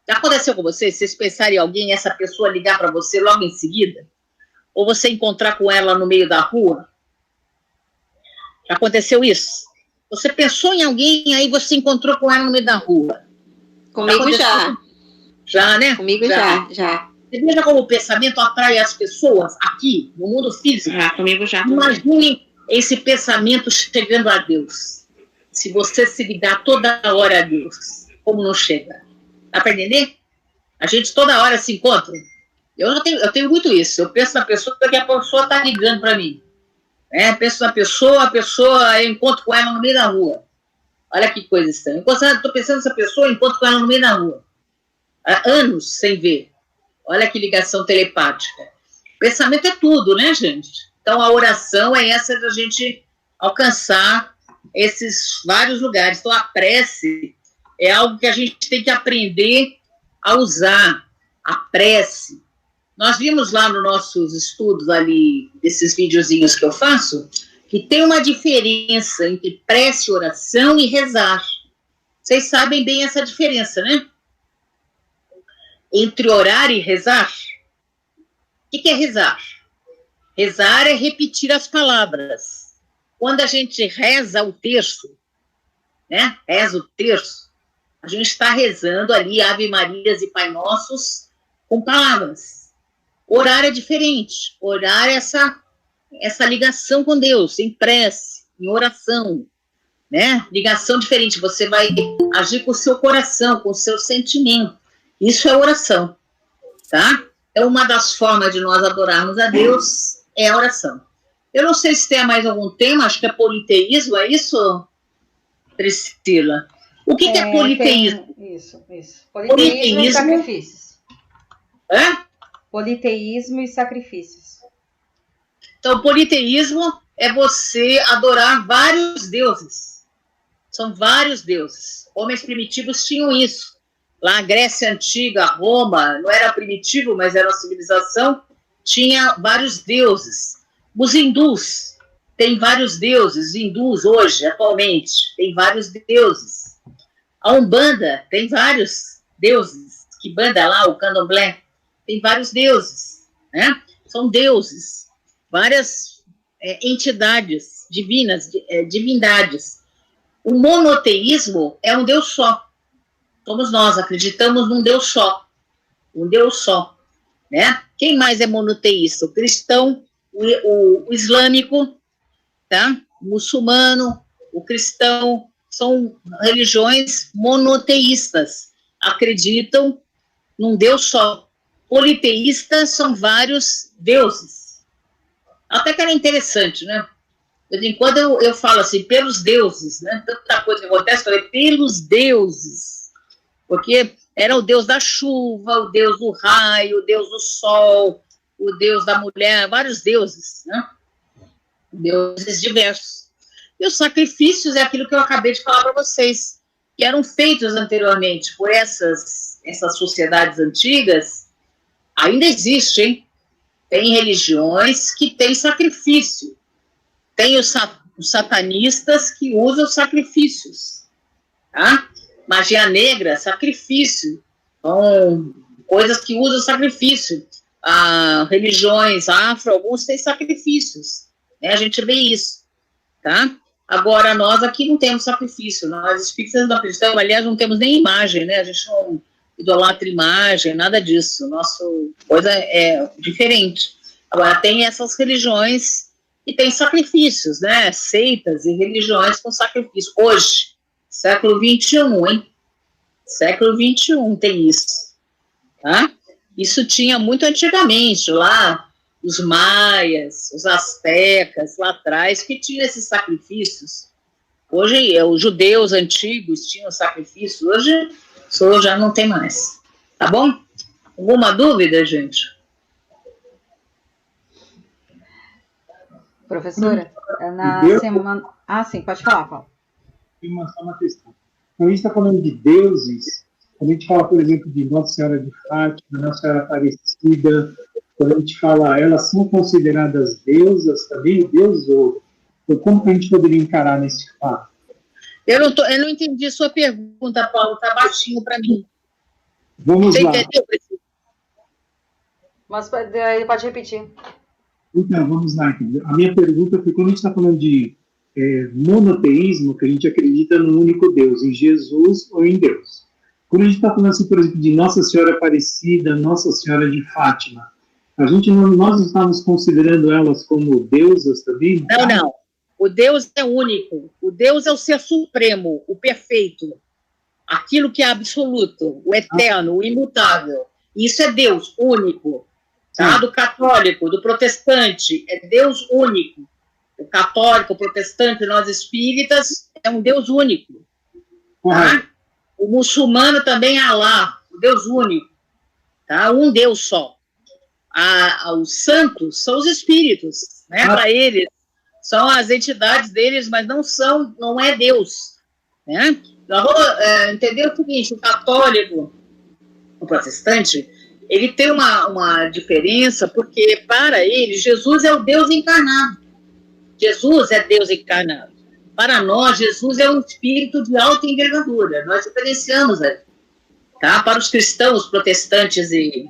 Já aconteceu com vocês? Vocês pensarem em alguém, essa pessoa ligar para você logo em seguida? Ou você encontrar com ela no meio da rua? Já aconteceu isso? Você pensou em alguém, aí você encontrou com ela no meio da rua. Comigo já. Já, né? Comigo já. Você veja como o pensamento atrai as pessoas aqui, no mundo físico. Comigo já. Imagine esse pensamento chegando a Deus. Se você se ligar toda hora a Deus, como não chega? Dá para entender? A gente toda hora se encontra. Eu tenho muito isso. Eu penso na pessoa, que a pessoa está ligando para mim. Penso na pessoa, eu encontro com ela no meio da rua. Olha que coisa estranha. Estou pensando nessa pessoa, encontro com ela no meio da rua. Há anos sem ver. Olha que ligação telepática. Pensamento é tudo, né, gente? Então, a oração é essa da gente alcançar esses vários lugares. Então, a prece é algo que a gente tem que aprender a usar. A prece. Nós vimos lá nos nossos estudos ali, desses videozinhos que eu faço, que tem uma diferença entre prece, oração e rezar. Vocês sabem bem essa diferença, né? entre orar e rezar? O que é rezar? Rezar é repetir as palavras. Quando a gente reza o terço, né? Reza o terço, a gente está rezando ali Ave Marias e Pai Nossos com palavras. Orar é diferente. Orar é essa ligação com Deus, em prece, em oração, né? Ligação diferente. Você vai agir com o seu coração, com o seu sentimento. Isso é oração, tá? É uma das formas de nós adorarmos a Deus, é a oração. Eu não sei se tem mais algum tema, acho que é politeísmo, é isso, Priscila? O que é politeísmo? Isso. Politeísmo e sacrifícios. Hã? Politeísmo e sacrifícios. Então, politeísmo é você adorar vários deuses. São vários deuses. Homens primitivos tinham isso. Lá a Grécia Antiga, Roma, não era primitivo, mas era uma civilização, tinha vários deuses. Os hindus têm vários deuses, hindus hoje, atualmente, tem vários deuses. A Umbanda tem vários deuses, que banda lá, o Candomblé, tem vários deuses, né? São deuses, várias entidades divinas, divindades. O monoteísmo é um Deus só. Somos nós, acreditamos num Deus só. Um Deus só, né? Quem mais é monoteísta? O cristão, o islâmico, tá? O muçulmano, o cristão, são religiões monoteístas. Acreditam num Deus só. Politeístas são vários deuses. Até que era interessante, né? De vez em quando eu falo assim, pelos deuses, né? Tanta coisa que acontece, eu falei, pelos deuses. Porque era o Deus da chuva, o Deus do raio, o Deus do sol, o Deus da mulher, vários deuses, né? Deuses diversos. E os sacrifícios é aquilo que eu acabei de falar para vocês, que eram feitos anteriormente por essas sociedades antigas, ainda existem. Tem religiões que têm sacrifício. Tem os satanistas que usam sacrifícios, tá? Magia negra, sacrifício. São coisas que usam sacrifício. Religiões afro, alguns têm sacrifícios. Né? A gente vê isso, tá? Agora, nós aqui não temos sacrifício. Nós espíritas não acreditamos, aliás, não temos nem imagem, né? A gente não idolatra imagem, nada disso. Nossa coisa é diferente. Agora, tem essas religiões que têm sacrifícios, né? Seitas e religiões com sacrifício. Hoje, século XXI, hein? Século XXI tem isso, tá? Isso tinha muito antigamente, lá, os maias, os astecas, lá atrás, que tinham esses sacrifícios. Hoje, os judeus antigos tinham sacrifício, hoje já não tem mais, tá bom? Alguma dúvida, gente? Professora, na semana... Ah, sim, pode falar, Paulo. Tem só uma questão. Quando a gente está falando de deuses, quando a gente fala, por exemplo, de Nossa Senhora de Fátima, Nossa Senhora Aparecida, quando a gente fala, elas são consideradas deusas também, deuses, ou como que a gente poderia encarar nesse fato? Eu não entendi sua pergunta, Paulo, está baixinho para mim. Vamos lá. Você entendeu? Mas ele pode repetir. Então, vamos lá. A minha pergunta foi, quando a gente está falando de monoteísmo, que a gente acredita num único Deus, em Jesus ou em Deus. Quando a gente está falando, assim, por exemplo, de Nossa Senhora Aparecida, Nossa Senhora de Fátima, nós estamos considerando elas como deusas também? Não. O Deus é único. O Deus é o ser supremo, o perfeito. Aquilo que é absoluto, o eterno, o imutável. Isso é Deus único. Tá? Do católico, do protestante, é Deus único. O católico, o protestante, nós espíritas, é um Deus único. Tá? O muçulmano também é Alá, o Deus único. Tá? Um Deus só. Os santos são os espíritos, né? Para eles, são as entidades deles, mas não é Deus. Né? Nós vamos entender o seguinte, o católico, o protestante, ele tem uma diferença, porque para ele, Jesus é o Deus encarnado. Jesus é Deus encarnado. Para nós, Jesus é um espírito de alta envergadura. Nós diferenciamos aí. tá? Para os cristãos, protestantes e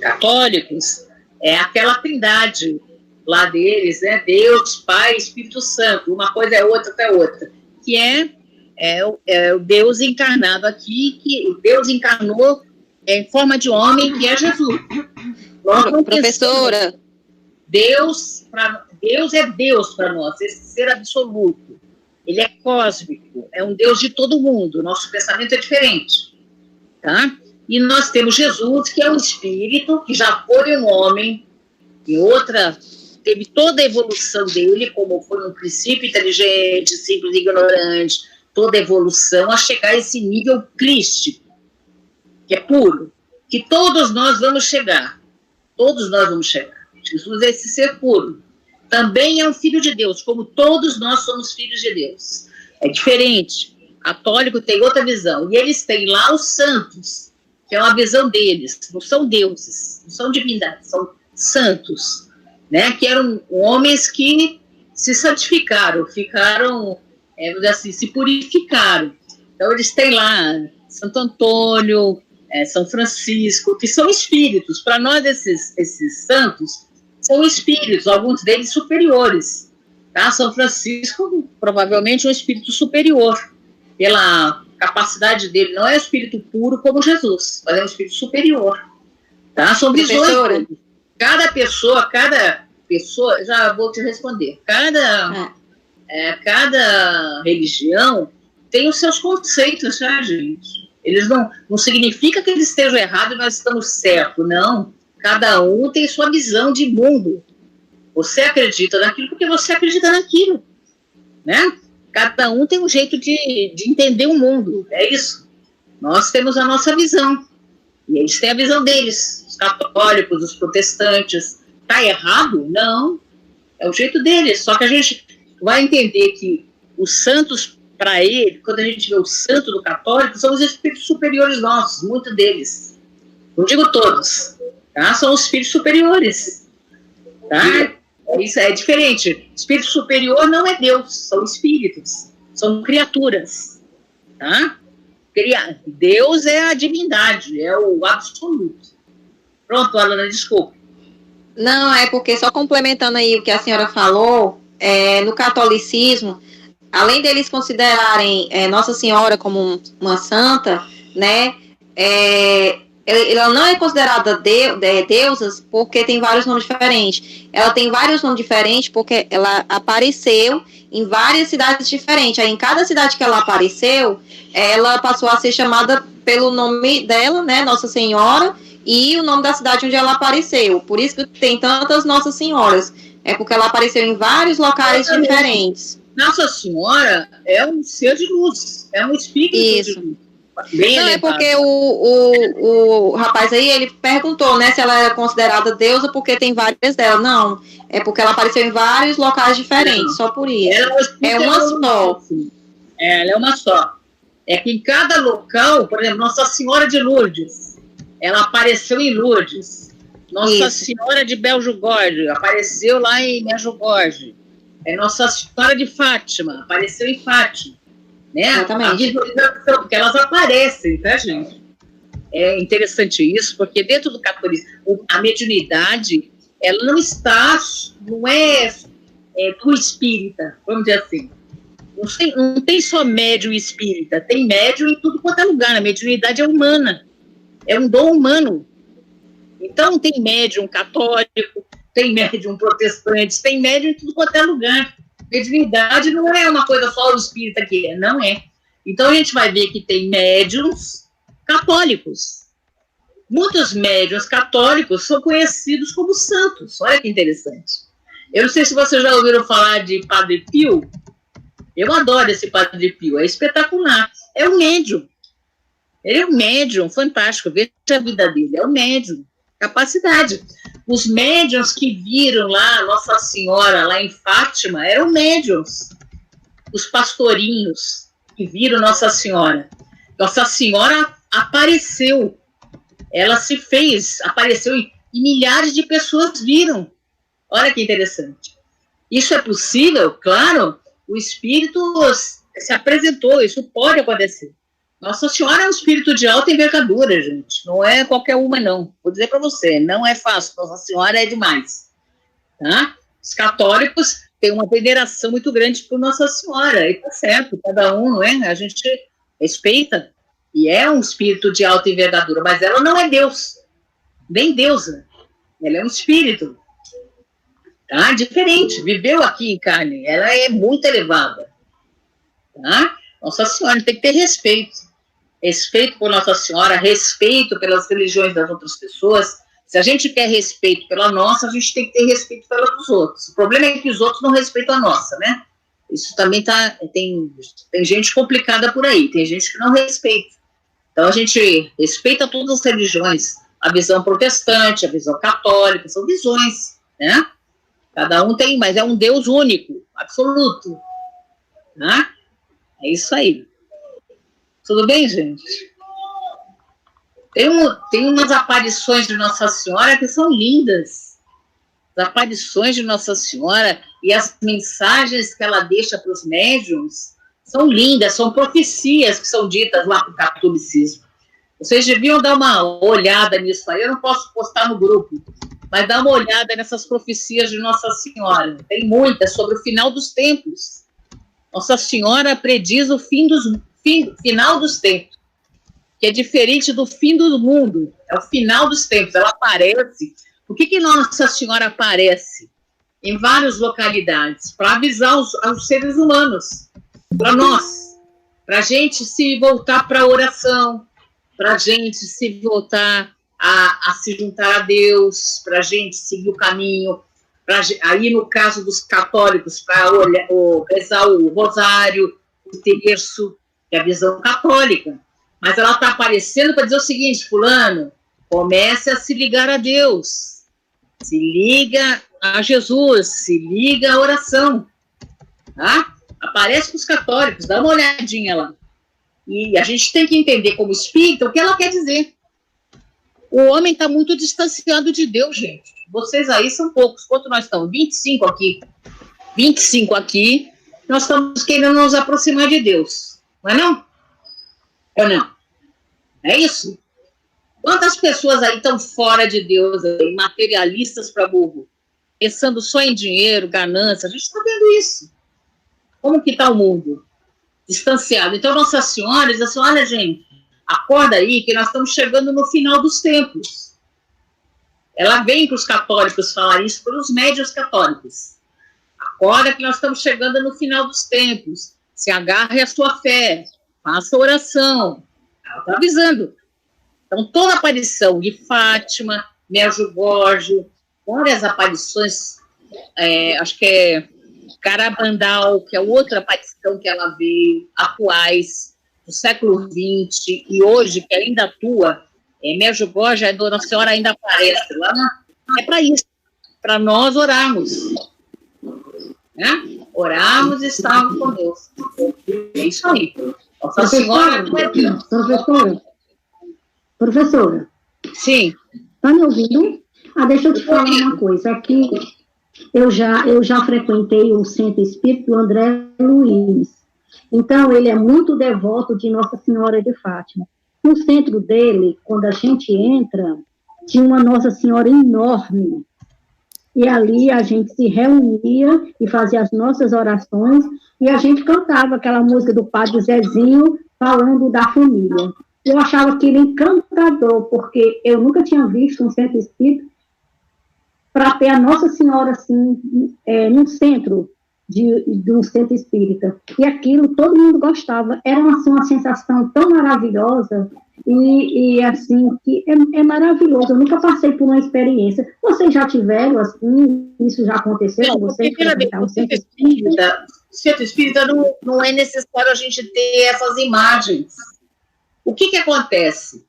católicos, é aquela trindade lá deles, né? Deus, Pai, Espírito Santo. Uma coisa é outra, é outra. Que é o Deus encarnado aqui, que o Deus encarnou em forma de homem, que é Jesus. Professora, Deus é Deus para nós, esse ser absoluto. Ele é cósmico, é um Deus de todo mundo. Nosso pensamento é diferente, tá? E nós temos Jesus, que é um espírito, que já foi um homem, e teve toda a evolução dele, como foi um princípio inteligente, simples e ignorante, toda a evolução, a chegar a esse nível crístico, que é puro, que todos nós vamos chegar. Todos nós vamos chegar. Jesus é esse ser puro. Também é um filho de Deus, como todos nós somos filhos de Deus. É diferente. Católico tem outra visão. E eles têm lá os santos, que é uma visão deles. Não são deuses, não são divindades, são santos, né? Que eram homens que se santificaram, ficaram, assim, se purificaram. Então eles têm lá Santo Antônio, São Francisco, que são espíritos. Para nós, esses santos são espíritos, alguns deles superiores. Tá? São Francisco, provavelmente, um espírito superior, pela capacidade dele. Não é um espírito puro como Jesus, mas é um espírito superior. Tá? São visões. Cada pessoa, já vou te responder, cada religião tem os seus conceitos, tá, gente? Eles não significa que eles estejam errados e nós estamos certos, não. Cada um tem sua visão de mundo. Você acredita naquilo porque você acredita naquilo, né? Cada um tem um jeito de entender o mundo, é isso. Nós temos a nossa visão, e eles têm a visão deles, os católicos, os protestantes. Está errado? Não, é o jeito deles, só que a gente vai entender que os santos, para ele, quando a gente vê o santo do católico, são os espíritos superiores nossos, muitos deles. Não digo todos, tá? São os espíritos superiores, tá? Isso é diferente. Espírito superior não é Deus, são espíritos, são criaturas, tá? Deus é a divindade, é o absoluto. Pronto, Alana, desculpa. não, é porque só complementando aí o que a senhora falou, no catolicismo, além deles considerarem Nossa Senhora como uma santa, né, ela não é considerada deusa porque tem vários nomes diferentes. Ela tem vários nomes diferentes porque ela apareceu em várias cidades diferentes. Aí, em cada cidade que ela apareceu, ela passou a ser chamada pelo nome dela, né, Nossa Senhora, e o nome da cidade onde ela apareceu. Por isso que tem tantas Nossas Senhoras. É porque ela apareceu em vários locais diferentes. Nossa Senhora é um ser de luz, é um espírito Isso. de luz. Bem não, elevado. é porque o rapaz aí, ele perguntou, né, se ela é considerada deusa porque tem várias dela. Não, é porque ela apareceu em vários locais diferentes, só por isso. É uma só. Ela é uma só. É que em cada local, por exemplo, Nossa Senhora de Lourdes, ela apareceu em Lourdes. Nossa Senhora de Belgugorde apareceu lá em Medjugorje. Nossa Senhora de Fátima apareceu em Fátima. Né? Exatamente. A visualização, porque elas aparecem, tá, gente? É interessante isso, porque dentro do catolicismo, a mediunidade, ela não é do espírita, vamos dizer assim. Não tem só médium espírita, tem médium em tudo quanto é lugar. A mediunidade é humana, é um dom humano. Então, tem médium católico, tem médium protestante, tem médium em tudo quanto é lugar. Mediunidade não é uma coisa só do espírita que não é. Então a gente vai ver que tem médiums católicos. Muitos médiums católicos são conhecidos como santos. Olha que interessante. Eu não sei se vocês já ouviram falar de Padre Pio. Eu adoro esse Padre Pio, é espetacular. É um médium. Ele é um médium fantástico. Veja a vida dele, é um médium. Capacidade. Os médiuns que viram lá Nossa Senhora, lá em Fátima, eram médiuns. Os pastorinhos que viram Nossa Senhora. Nossa Senhora apareceu. Ela se fez, apareceu e milhares de pessoas viram. Olha que interessante. Isso é possível? Claro, o Espírito se apresentou, isso pode acontecer. Nossa Senhora é um espírito de alta envergadura, gente. Não é qualquer uma, não. Vou dizer para você, não é fácil. Nossa Senhora é demais. Tá? Os católicos têm uma veneração muito grande por Nossa Senhora. E tá certo, cada um, não é? A gente respeita. E é um espírito de alta envergadura. Mas ela não é Deus. Nem deusa. Ela é um espírito. Tá? Diferente. Viveu aqui em carne. Ela é muito elevada. Tá? Nossa Senhora tem que ter respeito. Respeito por Nossa Senhora, respeito pelas religiões das outras pessoas. Se a gente quer respeito pela nossa, a gente tem que ter respeito pela dos outros. O problema é que os outros não respeitam a nossa, né? Isso também tem gente complicada por aí, tem gente que não respeita. Então a gente respeita todas as religiões, a visão protestante, a visão católica, são visões, né? Cada um tem, mas é um Deus único, absoluto. Né? É isso aí. Tudo bem, gente? Tem umas aparições de Nossa Senhora que são lindas. As aparições de Nossa Senhora e as mensagens que ela deixa para os médiuns são lindas, são profecias que são ditas lá para o catolicismo. Vocês deviam dar uma olhada nisso aí. Eu não posso postar no grupo, mas dá uma olhada nessas profecias de Nossa Senhora. Tem muitas sobre o final dos tempos. Nossa Senhora prediz o final dos tempos, que é diferente do fim do mundo, é o final dos tempos. Ela aparece. Por que Nossa Senhora aparece em várias localidades? Para avisar os seres humanos, para nós, para a gente se voltar para a oração, para a gente se voltar a se juntar a Deus, para a gente seguir o caminho, aí no caso dos católicos, para rezar o rosário, o terço, que é a visão católica. Mas ela está aparecendo para dizer o seguinte: fulano, comece a se ligar a Deus, se liga a Jesus, se liga à oração. Tá? Aparece para os católicos, dá uma olhadinha lá. E a gente tem que entender como espírita o que ela quer dizer. O homem está muito distanciado de Deus, gente. Vocês aí são poucos. Quanto nós estamos? 25 aqui. 25 aqui. Nós estamos querendo nos aproximar de Deus. Não é não? Ou não? É isso? Quantas pessoas aí estão fora de Deus, aí, materialistas para burro, pensando só em dinheiro, ganância? A gente está vendo isso. Como que está o mundo? Distanciado. Então, Nossa Senhora diz assim: olha, gente, acorda aí que nós estamos chegando no final dos tempos. Ela vem para os católicos falar isso, para os médiuns católicos. Acorda que nós estamos chegando no final dos tempos. Se agarre à sua fé. Faça oração. Ela está avisando. Então, toda aparição de Fátima, Medjugorje, várias aparições, acho que é Carabandal, que é outra aparição que ela veio, atuais, do século XX, e hoje, que ainda atua, Medjugorje, a Dona Senhora ainda aparece lá. É para isso, para nós orarmos. Né? Orarmos e estarmos com Deus. É isso aí. Nossa Senhora... Professora. Sim. Está me ouvindo? Deixa eu te falar uma coisa. Aqui, eu já frequentei o Centro Espírita do André Luiz. Então, ele é muito devoto de Nossa Senhora de Fátima. No centro dele, quando a gente entra, tinha uma Nossa Senhora enorme. E ali a gente se reunia e fazia as nossas orações, e a gente cantava aquela música do Padre Zezinho, falando da família. Eu achava aquilo encantador, porque eu nunca tinha visto um centro espírita para ter a Nossa Senhora assim, no centro de um centro espírita. E aquilo todo mundo gostava. Era uma sensação tão maravilhosa e assim, que é maravilhoso. Eu nunca passei por uma experiência. Vocês já tiveram, assim, isso já aconteceu com vocês? O centro espírita não é necessário a gente ter essas imagens. O que acontece?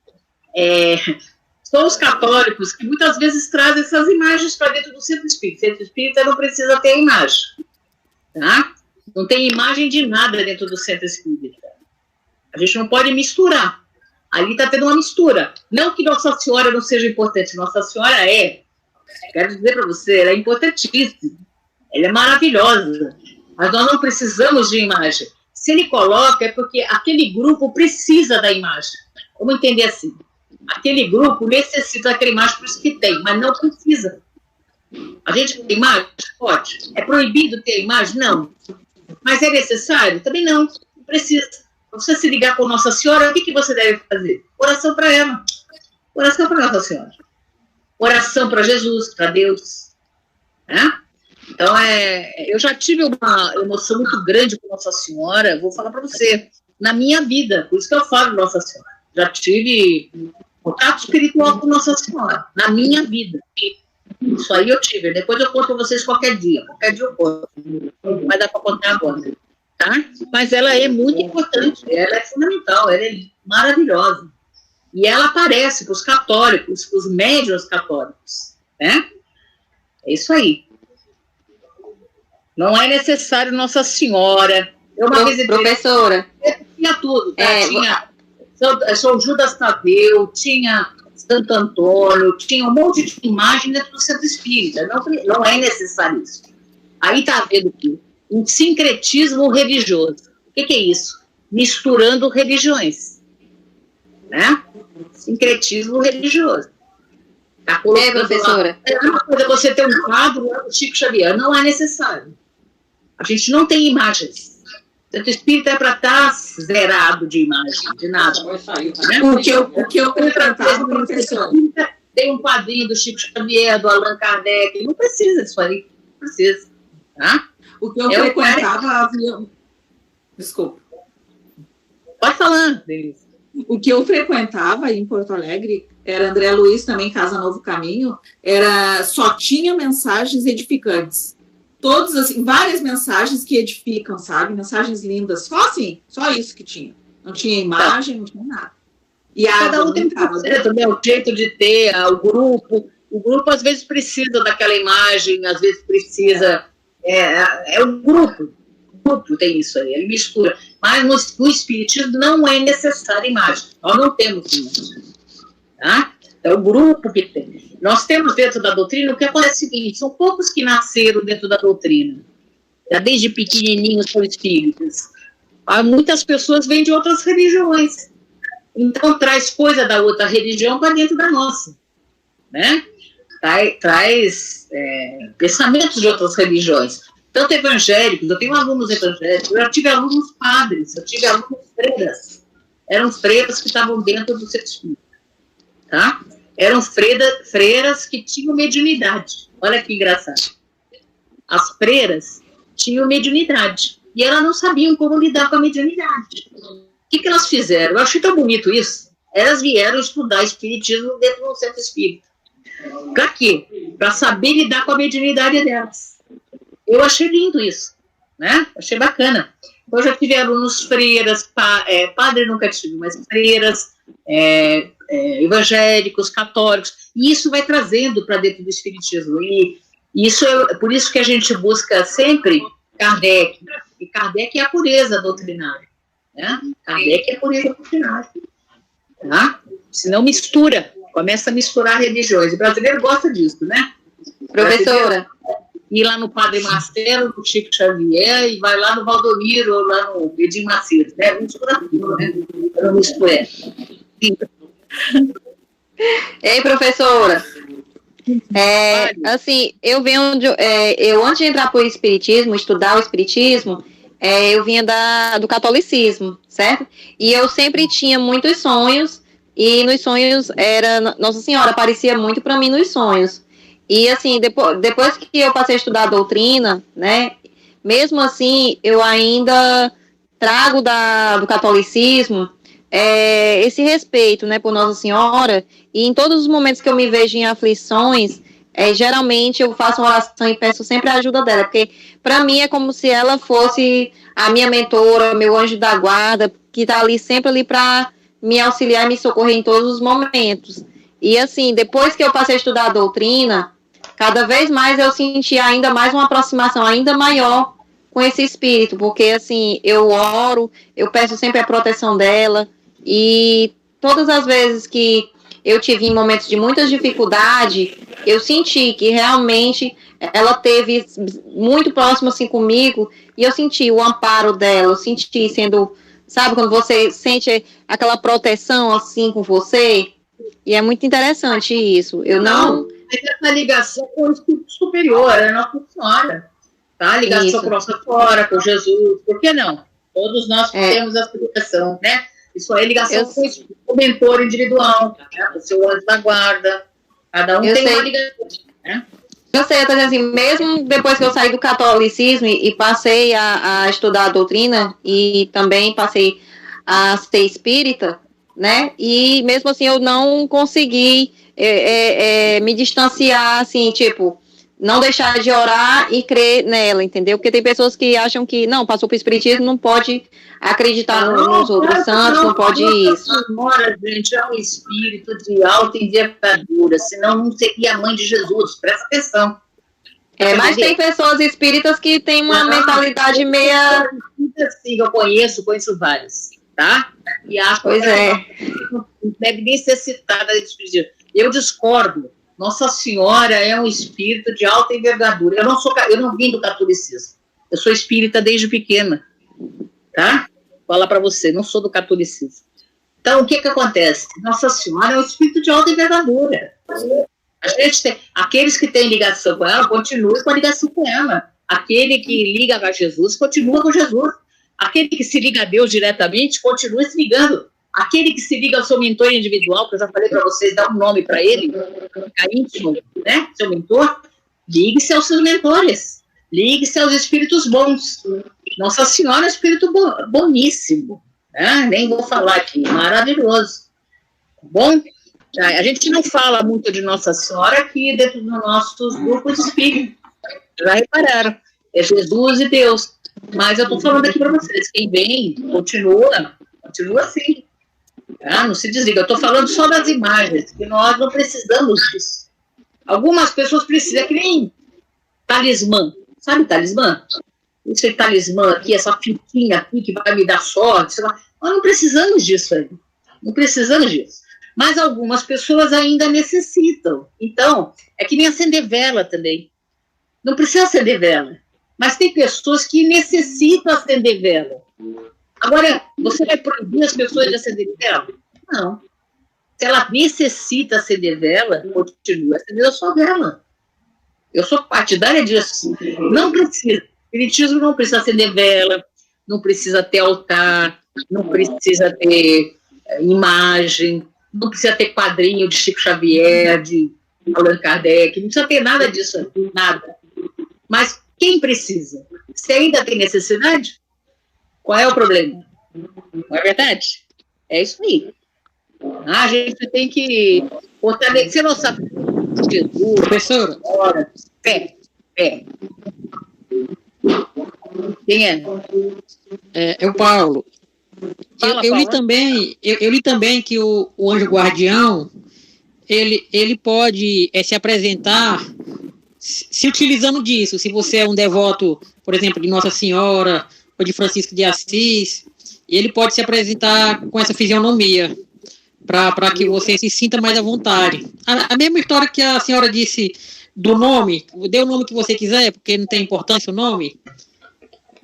São os católicos que muitas vezes trazem essas imagens para dentro do centro espírita. O centro espírita não precisa ter imagem. Tá? Não tem imagem de nada dentro do centro espírita. A gente não pode misturar. Ali está tendo uma mistura. Não que Nossa Senhora não seja importante. Nossa Senhora quero dizer para você, ela é importantíssima. Ela é maravilhosa. Mas nós não precisamos de imagem. Se ele coloca, é porque aquele grupo precisa da imagem. Vamos entender assim. Aquele grupo necessita daquela imagem, por isso que tem, mas não precisa. A gente tem imagem? Pode. É proibido ter imagem? Não. Mas é necessário? Também não. Não precisa. Para você se ligar com Nossa Senhora, o que você deve fazer? Oração para ela. Oração para Nossa Senhora. Oração para Jesus, para Deus. Né? Então, eu já tive uma emoção muito grande com Nossa Senhora, vou falar para você, na minha vida, por isso que eu falo Nossa Senhora. Já tive contato espiritual com Nossa Senhora, na minha vida. Isso aí eu tive, depois eu conto para vocês qualquer dia eu conto, não vai dar para contar agora, tá? Mas ela é muito importante, ela é fundamental, ela é maravilhosa. E ela aparece para os católicos, para os médiuns católicos, né? É isso aí. Não é necessário Nossa Senhora. Professora. Tinha tudo, tá? Tinha São Judas Tadeu, tinha Santo Antônio, tinha um monte de imagem dentro do centro espírita. Não é necessário isso. Aí está havendo aqui um sincretismo religioso. O que é isso? Misturando religiões. Né? Sincretismo religioso. Tá colocando professora. É uma coisa você ter um quadro lá do Chico Xavier. Não é necessário. A gente não tem imagens. O centro espírita é para estar zerado de imagem, de nada. Né? O que eu frequentava, professor. Tem um quadrinho do Chico Xavier, do Allan Kardec. Não precisa disso aí. Não precisa. Tá? O que eu frequentava havia. Desculpa. Pode falar, Denise. O que eu frequentava em Porto Alegre era André Luiz, também Casa Novo Caminho, só tinha mensagens edificantes. Todas, assim, várias mensagens que edificam, sabe? Mensagens lindas. Só assim, só isso que tinha. Não tinha imagem, não tinha nada. E cada um tem o jeito de ter, o grupo. O grupo, às vezes, precisa daquela imagem, às vezes precisa... É um grupo. O grupo tem isso aí, ele mistura. Mas no espiritismo não é necessária imagem. Nós não temos imagem. Tá? É o grupo que tem. Nós temos dentro da doutrina, o que acontece é o seguinte, são poucos que nasceram dentro da doutrina. Já desde pequenininhos são espíritas. Muitas pessoas vêm de outras religiões. Então, traz coisa da outra religião para dentro da nossa. Né? Traz pensamentos de outras religiões. Tanto evangélicos, eu tenho alunos evangélicos, eu já tive alunos padres, eu tive alunos freiras. Eram freiras que estavam dentro do centro espírita. Tá? Eram freiras que tinham mediunidade. Olha que engraçado. As freiras tinham mediunidade. E elas não sabiam como lidar com a mediunidade. O que elas fizeram? Eu achei tão bonito isso. Elas vieram estudar espiritismo dentro do centro espírita. Para quê? Para saber lidar com a mediunidade delas. Eu achei lindo isso. Né? Achei bacana. Eu já tive alunos freiras, padre nunca tive, mas freiras, evangélicos, católicos, e isso vai trazendo para dentro do espiritismo, e isso por isso que a gente busca sempre Kardec, e Kardec é a pureza doutrinária, né? Kardec é a pureza doutrinária, tá? Senão começa a misturar religiões, o brasileiro gosta disso, né? Professora, ir lá no Padre Marcelo, no Chico Xavier, e vai lá no Valdomiro, ou lá no Edir Macedo, né? Mistura tudo, né? Não mistura. Ei, professora, assim, eu antes de entrar para o espiritismo, estudar o espiritismo, eu vinha do catolicismo, certo? E eu sempre tinha muitos sonhos, e nos sonhos Nossa Senhora aparecia muito para mim nos sonhos. E assim, depois que eu passei a estudar a doutrina, né, mesmo assim, eu ainda trago do catolicismo esse respeito, né, por Nossa Senhora, e em todos os momentos que eu me vejo em aflições, geralmente eu faço uma oração e peço sempre a ajuda dela, porque para mim é como se ela fosse a minha mentora, meu anjo da guarda, que está ali sempre ali para me auxiliar e me socorrer em todos os momentos. E assim, depois que eu passei a estudar a doutrina, cada vez mais eu senti ainda mais uma aproximação ainda maior com esse espírito, porque assim, eu oro, eu peço sempre a proteção dela, e todas as vezes que eu tive em momentos de muita dificuldade, eu senti que realmente ela teve muito próximo assim comigo, e eu senti o amparo dela, eu senti sendo, sabe, quando você sente aquela proteção assim com você, e é muito interessante isso. Eu não essa ligação com o Espírito Superior, é Nossa Senhora, tá? Ligação com Nossa Senhora, com Jesus, por que não? Todos nós temos essa ligação, né? Isso aí é ligação com o mentor individual, né? O seu anjo da guarda, cada um tem uma ligação, né? Eu sei, eu tô dizendo assim, mesmo depois que eu saí do catolicismo e passei a estudar a doutrina, e também passei a ser espírita, né? E mesmo assim eu não consegui me distanciar, assim, tipo, não deixar de orar e crer nela, entendeu? Porque tem pessoas que acham que, não, passou pro espiritismo, não pode acreditar nos outros santos, não pode isso. Senhora, gente, é um espírito de alta envergadura, senão não seria a mãe de Jesus, presta atenção. Mas tem pessoas espíritas que têm uma mentalidade meia... Sim, eu conheço vários, tá? E acho que não deve nem ser citada nesse espiritismo. Eu discordo. Nossa Senhora é um espírito de alta envergadura. Eu não vim do catolicismo. Eu sou espírita desde pequena, tá? Fala para você, não sou do catolicismo. Então, o que acontece? Nossa Senhora é um espírito de alta envergadura. A gente tem, aqueles que têm ligação com ela, continuem com a ligação com ela. Aquele que liga a Jesus, continua com Jesus. Aquele que se liga a Deus diretamente, continua se ligando. Aquele que se liga ao seu mentor individual, que eu já falei para vocês, dá um nome para ele, fica íntimo, né? Seu mentor, ligue-se aos seus mentores, ligue-se aos espíritos bons. Nossa Senhora é um espírito boníssimo, né? Nem vou falar aqui, maravilhoso. Bom, a gente não fala muito de Nossa Senhora aqui dentro dos nossos grupos espíritas, já repararam, é Jesus e Deus. Mas eu estou falando aqui para vocês, quem vem, continua assim. Não se desliga. Eu estou falando só das imagens, que nós não precisamos disso. Algumas pessoas precisam, é que nem talismã. Sabe talismã? Esse talismã aqui, essa fitinha aqui que vai me dar sorte. Nós não precisamos disso aí. Não precisamos disso. Mas algumas pessoas ainda necessitam. Então, é que nem acender vela também. Não precisa acender vela. Mas tem pessoas que necessitam acender vela. Agora, você vai proibir as pessoas de acender vela? Não. Se ela necessita acender vela, continua acendendo a sua vela. Eu sou partidária disso. Não precisa. O espiritismo não precisa acender vela, não precisa ter altar, não precisa ter imagem, não precisa ter quadrinho de Chico Xavier, de Allan Kardec, não precisa ter nada disso, nada. Mas quem precisa? Se ainda tem necessidade, qual é o problema? Não é verdade? É isso aí. A gente tem que fortalecer nossa Jesus. Professora. Fé. Quem é? É o Paulo. Eu li também que o anjo guardião ele pode se apresentar se utilizando disso. Se você é um devoto, por exemplo, de Nossa Senhora ou de Francisco de Assis, ele pode se apresentar com essa fisionomia para que você se sinta mais à vontade. A mesma história que a senhora disse do nome, dê o nome que você quiser, porque não tem importância o nome.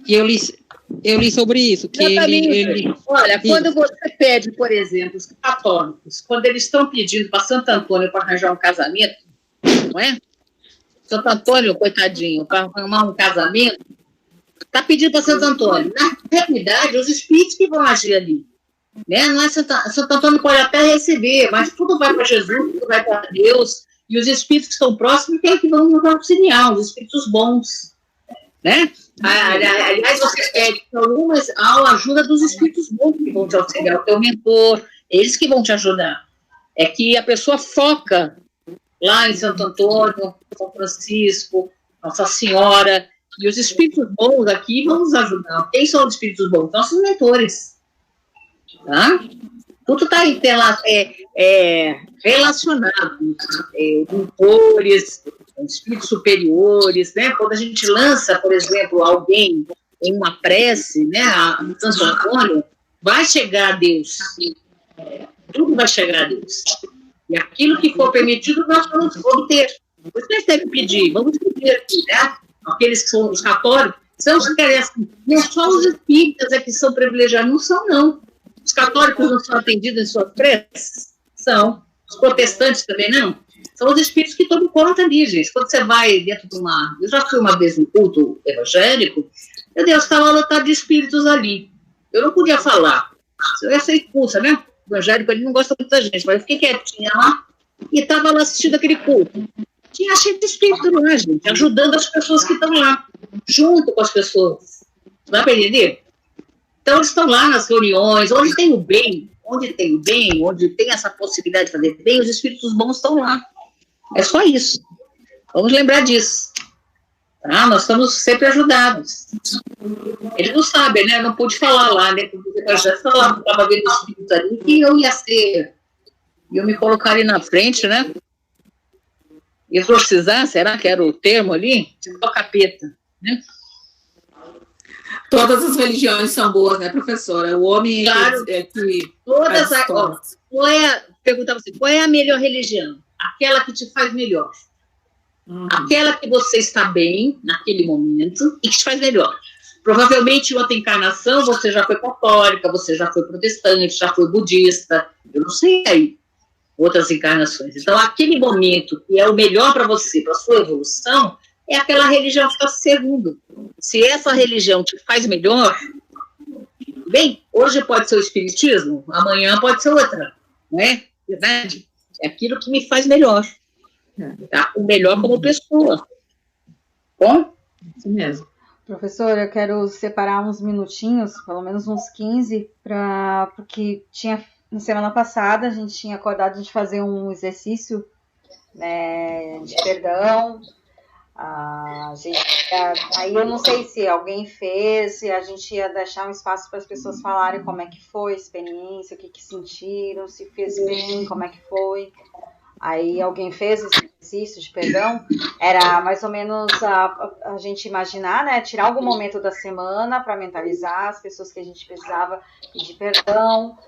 E eu li sobre isso. Que ele... Olha, quando você pede, por exemplo, os católicos, quando eles estão pedindo para Santo Antônio para arranjar um casamento, não é? Santo Antônio, coitadinho, para arrumar um casamento, está pedindo para Santo Antônio. Na realidade, os espíritos que vão agir ali. Né? Não é Santo Antônio pode até receber, mas tudo vai para Jesus, tudo vai para Deus, e os espíritos que estão próximos é que vão nos auxiliar, os espíritos bons. Né? Aliás, você pede algumas a ajuda dos espíritos bons que vão te auxiliar, o teu mentor, eles que vão te ajudar. É que a pessoa foca lá em Santo Antônio, São Francisco, Nossa Senhora, e os espíritos bons aqui vão nos ajudar. Quem são os espíritos bons? Nossos mentores. Tá? Tudo está relacionado. Mentores, espíritos superiores, né? Quando a gente lança, por exemplo, alguém em uma prece, né, a Santo Antônio, vai chegar a Deus. Tudo vai chegar a Deus. E aquilo que for permitido, nós vamos obter. Vocês devem pedir, vamos pedir aqui, né? Aqueles que são os católicos, são os que assim, não só os espíritas é que são privilegiados, não são, não. Os católicos não são atendidos em suas preces? São. Os protestantes também não? São os espíritos que tomam conta ali, gente. Quando você vai dentro de uma... Eu já fui uma vez no culto evangélico, meu Deus, estava lotado de espíritos ali. Eu não podia falar. Eu ia ser expulsa, né? O evangélico, ele não gosta muito da gente, mas eu fiquei quietinha lá e estava lá assistindo aquele culto. Tinha cheio de espírito lá, gente, ajudando as pessoas que estão lá, junto com as pessoas. Dá para entender? Então, eles estão lá nas reuniões, onde tem o bem, onde tem essa possibilidade de fazer bem, os espíritos bons estão lá. É só isso. Vamos lembrar disso. Tá? Nós estamos sempre ajudados. Eles não sabem, né? Eu não pude falar lá, né? Porque eu já estava vendo os espíritos ali, que eu ia me colocar ali na frente, né? Exorcizar, será que era o termo ali? Tipo o capeta, né? Todas as religiões são boas, né, professora? O homem claro, é que... Perguntava assim, qual é a melhor religião? Aquela que te faz melhor. Aquela que você está bem naquele momento e que te faz melhor. Provavelmente, em outra encarnação, você já foi católica, você já foi protestante, já foi budista, eu não sei aí, outras encarnações. Então, aquele momento que é o melhor para você, para a sua evolução, é aquela religião que está segundo. Se essa religião te faz melhor, bem, hoje pode ser o espiritismo, amanhã pode ser outra, não é? Verdade? É aquilo que me faz melhor. Tá? O melhor como pessoa. Bom? Isso mesmo. Professora, eu quero separar uns minutinhos, pelo menos uns 15, porque na semana passada a gente tinha acordado de fazer um exercício, né, de perdão. Aí eu não sei se alguém fez, se a gente ia deixar um espaço para as pessoas falarem como é que foi a experiência, o que sentiram, se fez bem, como é que foi. Aí alguém fez esse exercício de perdão, era mais ou menos a gente imaginar, né, tirar algum momento da semana para mentalizar as pessoas que a gente precisava pedir perdão,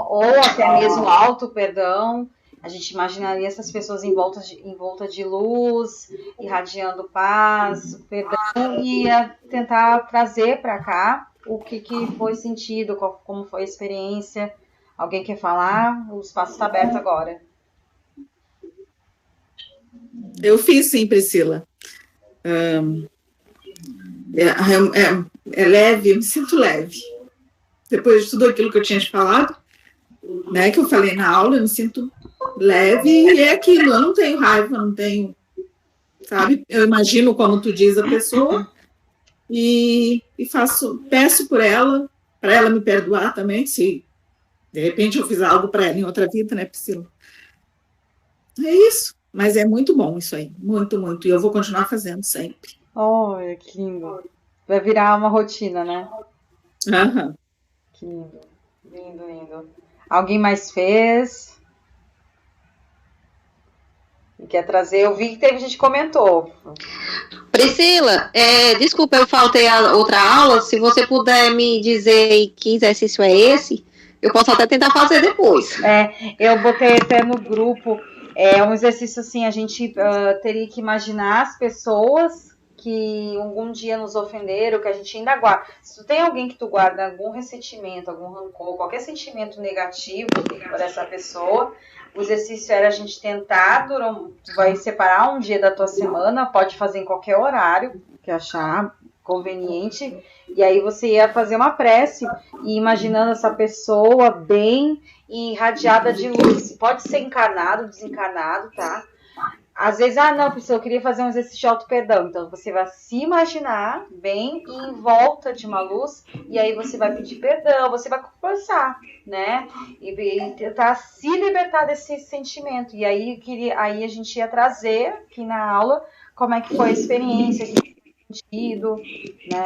ou até mesmo auto-perdão. A gente imaginaria essas pessoas em volta de luz, irradiando paz, perdão, e ia tentar trazer para cá o que foi sentido, como foi a experiência. Alguém quer falar? O espaço está aberto agora. Eu fiz sim, Priscila. É leve, eu me sinto leve. Depois de tudo aquilo que eu tinha te falado, né, que eu falei na aula, eu me sinto leve e é aquilo, eu não tenho raiva, não tenho, sabe? Eu imagino como tu diz a pessoa e peço por ela, para ela me perdoar também, se de repente eu fiz algo para ela em outra vida, né, Priscila? É isso. Mas é muito bom isso aí, muito, muito. E eu vou continuar fazendo sempre. Olha, que lindo. Vai virar uma rotina, né? Aham. Que lindo, lindo, lindo. Alguém mais fez? E quer trazer? Eu vi que teve gente que comentou. Priscila, desculpa, eu faltei a outra aula. Se você puder me dizer que exercício é esse, eu posso até tentar fazer depois. Eu botei até no grupo. É um exercício assim, a gente teria que imaginar as pessoas que algum dia nos ofenderam, que a gente ainda guarda. Se tu tem alguém que tu guarda algum ressentimento, algum rancor, qualquer sentimento negativo por essa pessoa, o exercício era a gente tentar, tu vai separar um dia da tua semana, pode fazer em qualquer horário que achar conveniente, e aí você ia fazer uma prece, e imaginando essa pessoa bem e irradiada de luz. Pode ser encarnado, desencarnado, tá? Às vezes, não, pessoal, eu queria fazer um exercício de auto-perdão. Então, você vai se imaginar bem em volta de uma luz, e aí você vai pedir perdão, você vai conversar, né? E tentar se libertar desse sentimento. E aí, a gente ia trazer aqui na aula como é que foi a experiência, o que foi sentido, né?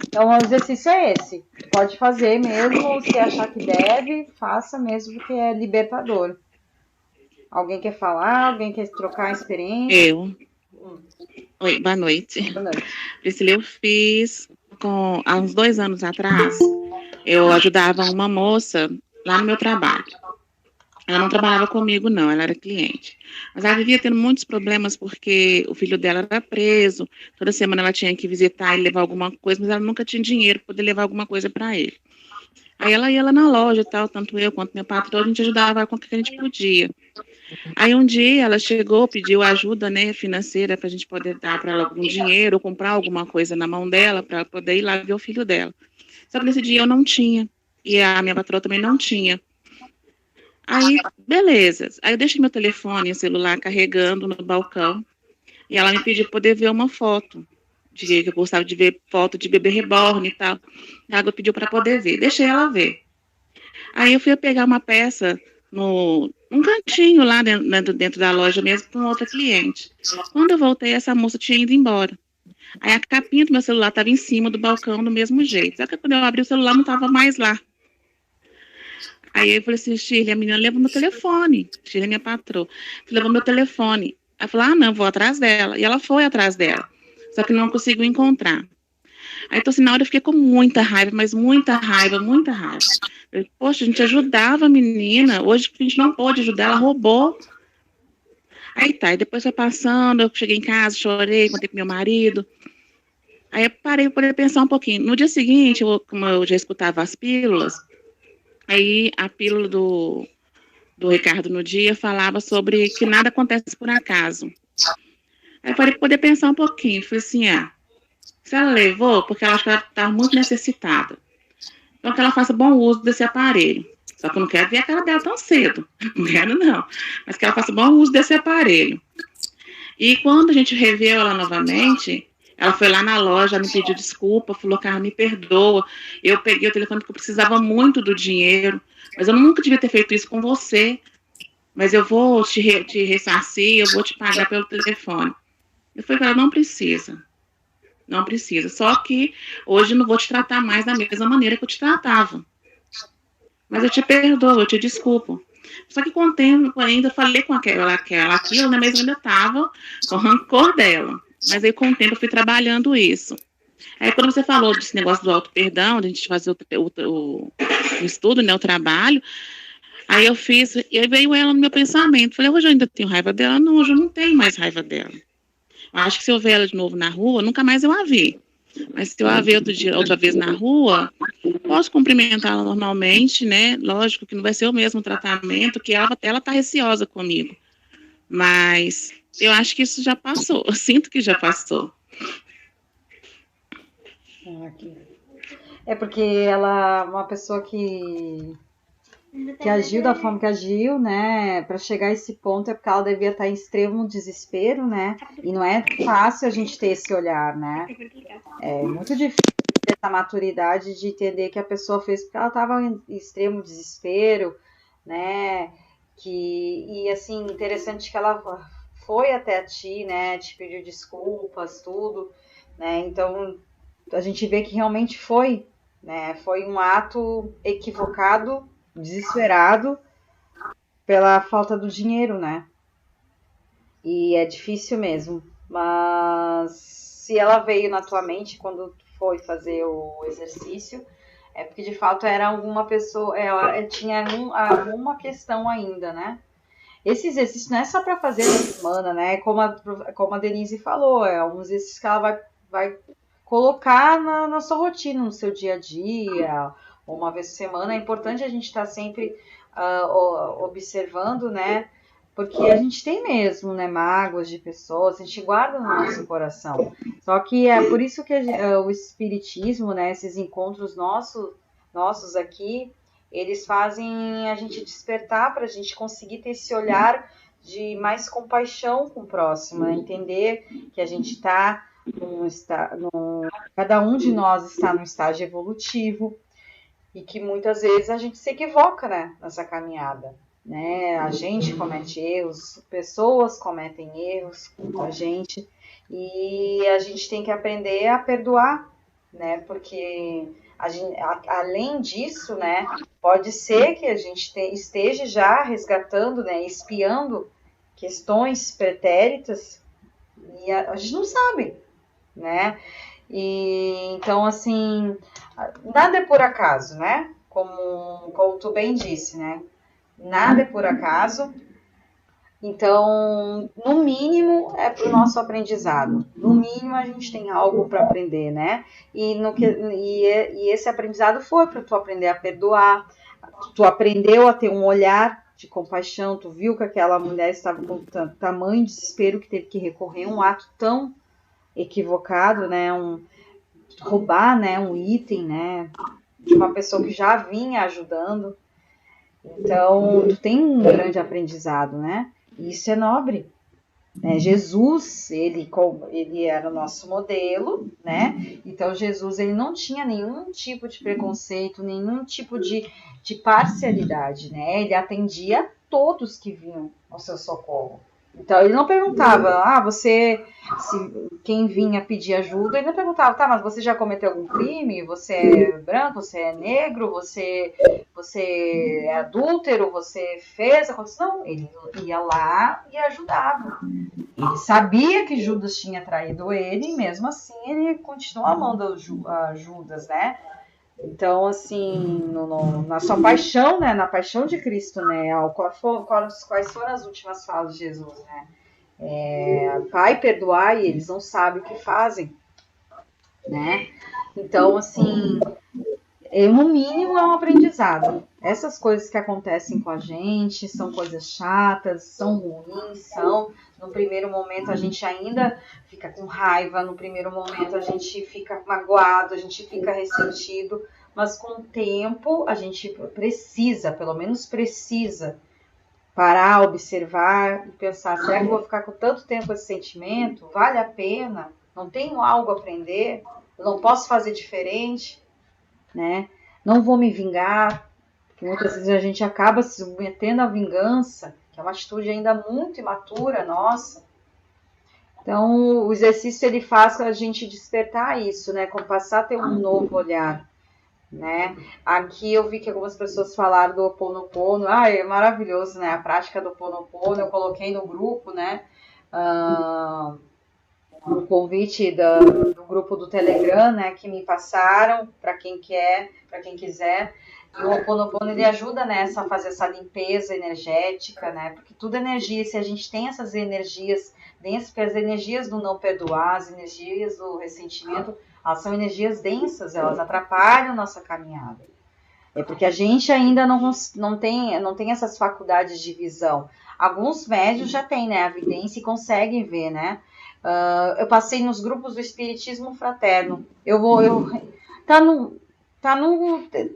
Então, o exercício é esse. Pode fazer mesmo, se achar que deve, faça mesmo, porque é libertador. Alguém quer falar? Alguém quer trocar a experiência? Eu. Oi, boa noite. Boa noite. Priscila, eu fiz, há uns 2 anos atrás, eu ajudava uma moça lá no meu trabalho. Ela não trabalhava comigo, não, ela era cliente. Mas ela vivia tendo muitos problemas porque o filho dela era preso, toda semana ela tinha que visitar e levar alguma coisa, mas ela nunca tinha dinheiro para poder levar alguma coisa para ele. Aí ela ia lá na loja e tal, tanto eu quanto meu patrão, a gente ajudava com o que a gente podia. Aí um dia ela chegou, pediu ajuda, né, financeira para a gente poder dar para ela algum dinheiro, ou comprar alguma coisa na mão dela para ela poder ir lá ver o filho dela. Só que nesse dia eu não tinha, e a minha patroa também não tinha. Aí, beleza. Aí eu deixei meu telefone e o celular carregando no balcão, e ela me pediu para poder ver uma foto, que eu gostava de ver foto de bebê reborn e tal. Ela pediu para poder ver, deixei ela ver. Aí eu fui pegar uma peça num cantinho lá dentro da loja mesmo, com outra cliente. Quando eu voltei, essa moça tinha ido embora. Aí a capinha do meu celular estava em cima do balcão do mesmo jeito. Só que quando eu abri o celular, não estava mais lá. Aí eu falei assim, Shirley, a menina levou meu telefone. Shirley é minha patroa. Levou meu telefone. Ela falou, não, vou atrás dela. E ela foi atrás dela. Só que não conseguiu encontrar. Aí, então, assim, na hora eu fiquei com muita raiva, mas muita raiva, muita raiva. Eu, poxa, a gente ajudava a menina, hoje a gente não pode ajudar, ela roubou. Aí tá, e depois foi passando, eu cheguei em casa, chorei, contei pro meu marido. Aí eu parei para poder pensar um pouquinho. No dia seguinte, como eu já escutava as pílulas, aí a pílula do Ricardo no dia falava sobre que nada acontece por acaso. Aí eu parei para poder pensar um pouquinho, falei assim, se ela levou, porque ela acha que ela está muito necessitada. Então, que ela faça bom uso desse aparelho. Só que eu não quero ver a cara dela tão cedo. Não quero, não. Mas que ela faça bom uso desse aparelho. E quando a gente reveu ela novamente, ela foi lá na loja, me pediu desculpa, falou, cara, me perdoa. Eu peguei o telefone porque eu precisava muito do dinheiro. Mas eu nunca devia ter feito isso com você. Mas eu vou te ressarcir, eu vou te pagar pelo telefone. Eu falei para ela, não precisa. Não precisa. Só que hoje eu não vou te tratar mais da mesma maneira que eu te tratava. Mas eu te perdoo, eu te desculpo. Só que com o tempo ainda falei com aquilo, né, mas eu ainda estava com rancor dela. Mas aí com o tempo eu fui trabalhando isso. Aí quando você falou desse negócio do auto-perdão, de a gente fazer o estudo, né, o trabalho, aí eu fiz, e aí veio ela no meu pensamento. Falei, hoje eu ainda tenho raiva dela? Não, hoje eu não tenho mais raiva dela. Acho que se eu ver ela de novo na rua, nunca mais eu a vi. Mas se eu a ver outra vez na rua, posso cumprimentá-la normalmente, né? Lógico que não vai ser o mesmo tratamento, que ela tá receosa comigo. Mas eu acho que isso já passou. Eu sinto que já passou. É porque ela é uma pessoa que agiu da forma que agiu, né, para chegar a esse ponto é porque ela devia estar em extremo desespero, né, e não é fácil a gente ter esse olhar, né, é muito difícil ter essa maturidade de entender que a pessoa fez porque ela estava em extremo desespero, né, e assim, interessante que ela foi até ti, né, te pediu desculpas, tudo, né, então a gente vê que realmente foi, né, foi um ato equivocado, desesperado pela falta do dinheiro, né? E é difícil mesmo. Mas se ela veio na tua mente quando foi fazer o exercício, é porque de fato era alguma pessoa, ela tinha alguma questão ainda, né? Esse exercício não é só para fazer na semana, né? Como a Denise falou, é um exercício que ela vai colocar na sua rotina, no seu dia a dia, uma vez por semana. É importante a gente estar sempre observando, né? Porque a gente tem mesmo, né, mágoas de pessoas, a gente guarda no nosso coração. Só que é por isso que o espiritismo, né, esses encontros nossos aqui, eles fazem a gente despertar para a gente conseguir ter esse olhar de mais compaixão com o próximo, né? Entender que a gente está cada um de nós está num estágio evolutivo e que muitas vezes a gente se equivoca, né, nessa caminhada, né? A gente comete erros, pessoas cometem erros com a gente e a gente tem que aprender a perdoar, né? Porque além disso, né, pode ser que a gente esteja já resgatando, né, espiando questões pretéritas e a gente não sabe, né? E então, assim, nada é por acaso, né? Como tu bem disse, né? Nada é por acaso. Então, no mínimo, é para o nosso aprendizado. No mínimo, a gente tem algo para aprender, né? E esse aprendizado foi para tu aprender a perdoar. Tu aprendeu a ter um olhar de compaixão. Tu viu que aquela mulher estava com tamanho desespero que teve que recorrer a um ato tão equivocado, né? Roubar, né? Um item, né? De uma pessoa que já vinha ajudando. Então, tu tem um grande aprendizado, né? Isso é nobre. Jesus, ele era o nosso modelo, né? Então, Jesus, ele não tinha nenhum tipo de preconceito, nenhum tipo de parcialidade, né? Ele atendia a todos que vinham ao seu socorro. Então, ele não perguntava, quem vinha pedir ajuda, ele não perguntava, tá, mas você já cometeu algum crime? Você é branco? Você é negro? Você é adúltero? Você fez? Não, ele ia lá e ajudava. Ele sabia que Judas tinha traído ele, e mesmo assim ele continuou amando a Judas, né? Então, assim, na sua paixão, né, na paixão de Cristo, né, quais foram as últimas falas de Jesus, né? Pai, perdoai, eles não sabem o que fazem, né? Então, assim, no mínimo é um aprendizado. Essas coisas que acontecem com a gente são coisas chatas, são ruins, no primeiro momento a gente ainda fica com raiva, no primeiro momento a gente fica magoado, a gente fica ressentido, mas com o tempo a gente pelo menos precisa parar, observar e pensar, será que eu vou ficar com tanto tempo esse sentimento? Vale a pena? Não tenho algo a aprender? Eu não posso fazer diferente? Né? Não vou me vingar, porque muitas vezes a gente acaba se submetendo à vingança, que é uma atitude ainda muito imatura nossa. Então, o exercício ele faz a gente despertar isso, né? Com passar a ter um novo olhar, né? Aqui eu vi que algumas pessoas falaram do Ho'oponopono. É maravilhoso, né? A prática do Ho'oponopono, eu coloquei no grupo, né? O convite do grupo do Telegram, né? Que me passaram para quem quiser. E o Ho'oponopono, ele ajuda nessa a fazer essa limpeza energética, né? Porque tudo é energia. Se a gente tem essas energias densas, porque as energias do não perdoar, as energias do ressentimento, elas são energias densas, elas atrapalham a nossa caminhada. É porque a gente ainda não tem essas faculdades de visão. Alguns médios já têm, né? A vidência e conseguem ver, né? Eu passei nos grupos do Espiritismo Fraterno.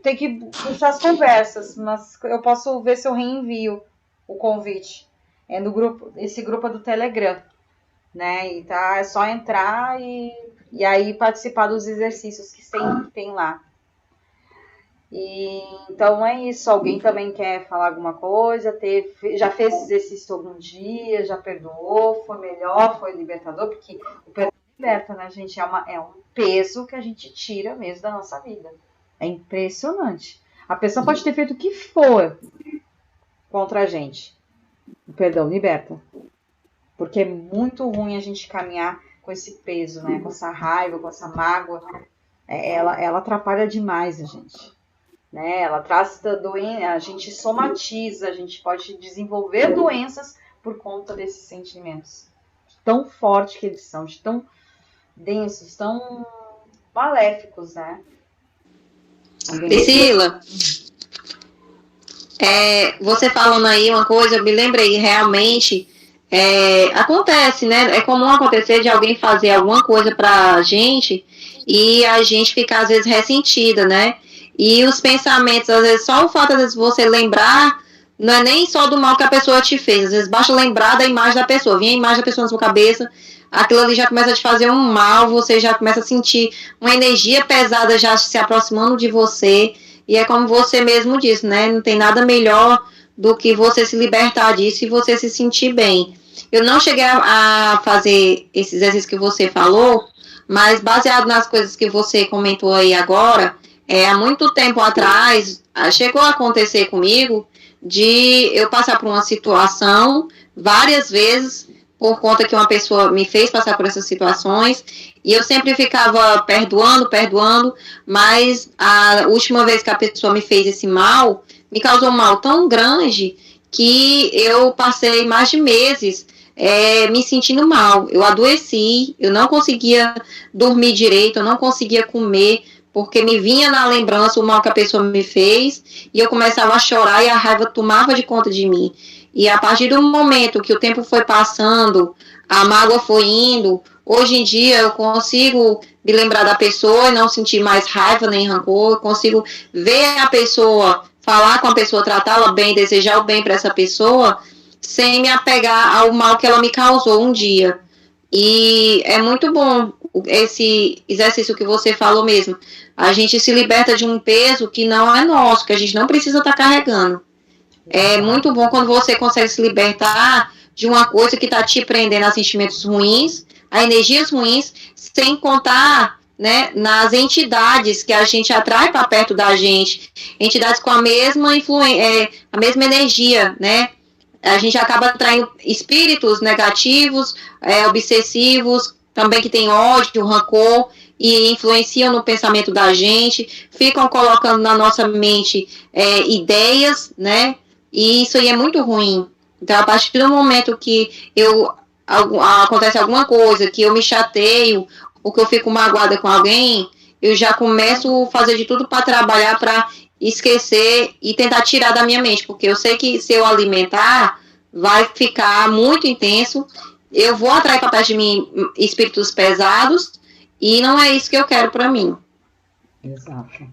Tem que puxar as conversas, mas eu posso ver se eu reenvio o convite. Esse grupo é do Telegram, né? E é só entrar e aí participar dos exercícios que tem lá. Então é isso. Alguém também quer falar alguma coisa? Já fez exercício algum dia? Já perdoou? Foi melhor? Foi libertador? Porque o perdão liberta, né, gente? É um peso que a gente tira mesmo da nossa vida. É impressionante. A pessoa pode ter feito o que for contra a gente. O perdão liberta. Porque é muito ruim a gente caminhar com esse peso, né? Com essa raiva, com essa mágoa. Ela atrapalha demais a gente. Né? Ela traz doença, a gente somatiza, a gente pode desenvolver doenças por conta desses sentimentos. Tão fortes que eles são, de tão densos, tão maléficos, né? Priscila, você falando aí uma coisa, eu me lembrei, realmente acontece, né? É comum acontecer de alguém fazer alguma coisa pra gente e a gente ficar às vezes ressentida, né? E os pensamentos, às vezes, só o fato de você lembrar, não é nem só do mal que a pessoa te fez, às vezes basta lembrar da imagem da pessoa, vem a imagem da pessoa na sua cabeça, aquilo ali já começa a te fazer um mal, você já começa a sentir uma energia pesada já se aproximando de você, e é como você mesmo disse, né? Não tem nada melhor do que você se libertar disso e você se sentir bem. Eu não cheguei a fazer esse exercício que você falou, mas baseado nas coisas que você comentou aí agora, há muito tempo atrás, chegou a acontecer comigo de eu passar por uma situação várias vezes por conta que uma pessoa me fez passar por essas situações e eu sempre ficava perdoando, mas a última vez que a pessoa me fez esse mal, me causou um mal tão grande que eu passei mais de meses me sentindo mal. Eu adoeci, eu não conseguia dormir direito, eu não conseguia comer, porque me vinha na lembrança o mal que a pessoa me fez, e eu começava a chorar e a raiva tomava de conta de mim. E a partir do momento que o tempo foi passando, a mágoa foi indo, hoje em dia eu consigo me lembrar da pessoa e não sentir mais raiva nem rancor, eu consigo ver a pessoa, falar com a pessoa, tratá-la bem, desejar o bem para essa pessoa, sem me apegar ao mal que ela me causou um dia. E é muito bom esse exercício que você falou mesmo. A gente se liberta de um peso que não é nosso, que a gente não precisa estar carregando. É muito bom quando você consegue se libertar de uma coisa que está te prendendo a sentimentos ruins, a energias ruins, sem contar, né, nas entidades que a gente atrai para perto da gente, entidades com a mesma a mesma energia, né? A gente acaba atraindo espíritos negativos, obsessivos, também que tem ódio, rancor, e influenciam no pensamento da gente, ficam colocando na nossa mente ideias, né? E isso aí é muito ruim. Então, a partir do momento que acontece alguma coisa, que eu me chateio, ou que eu fico magoada com alguém, eu já começo a fazer de tudo para trabalhar, para esquecer e tentar tirar da minha mente, porque eu sei que se eu alimentar, vai ficar muito intenso, eu vou atrair para perto de mim espíritos pesados, e não é isso que eu quero para mim. Exato.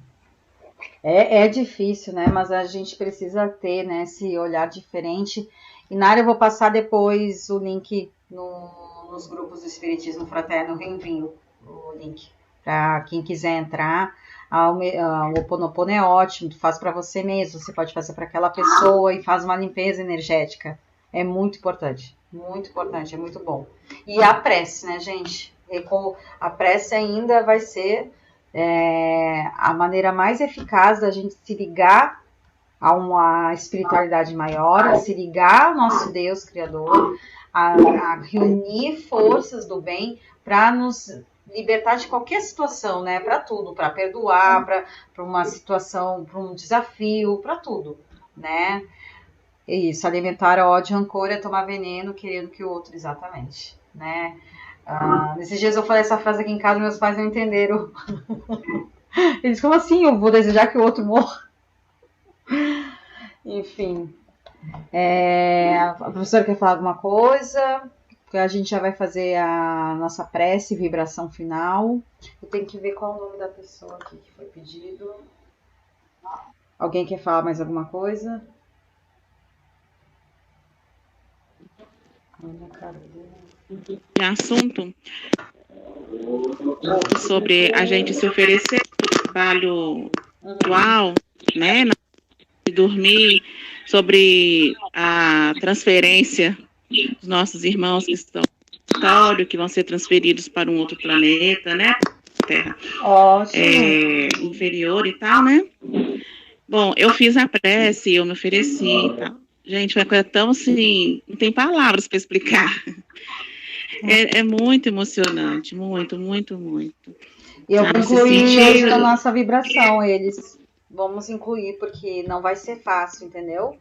É difícil, né? Mas a gente precisa ter, né, esse olhar diferente. E Nara, eu vou passar depois o link nos grupos do Espiritismo Fraterno, reenvio o link para quem quiser entrar. O Ho'oponopono é ótimo, tu faz para você mesmo, você pode fazer para aquela pessoa e faz uma limpeza energética. É muito importante, é muito bom. E a prece, né, gente? A prece ainda vai ser a maneira mais eficaz da gente se ligar a uma espiritualidade maior, a se ligar ao nosso Deus Criador, a reunir forças do bem para nos libertar de qualquer situação, né? Para tudo, para perdoar, para uma situação, para um desafio, para tudo, né? É isso, alimentar ódio, rancor é tomar veneno querendo que o outro, exatamente, né? Nesses dias eu falei essa frase aqui em casa, meus pais não entenderam. Eles, como assim? Eu vou desejar que o outro morra? Enfim. A professora quer falar alguma coisa? Porque a gente já vai fazer a nossa prece, vibração final. Eu tenho que ver qual é o nome da pessoa aqui que foi pedido. Alguém quer falar mais alguma coisa? Assunto sobre a gente se oferecer trabalho atual, né, de dormir, sobre a transferência dos nossos irmãos que estão no história, que vão ser transferidos para um outro planeta, né, Terra inferior e tal, né. Bom, eu fiz a prece, eu me ofereci e tal. Gente, foi uma coisa tão assim, não tem palavras para explicar. É muito emocionante, muito, muito, muito. E eu vou incluir eles na nossa vibração, eles. Vamos incluir, porque não vai ser fácil, entendeu?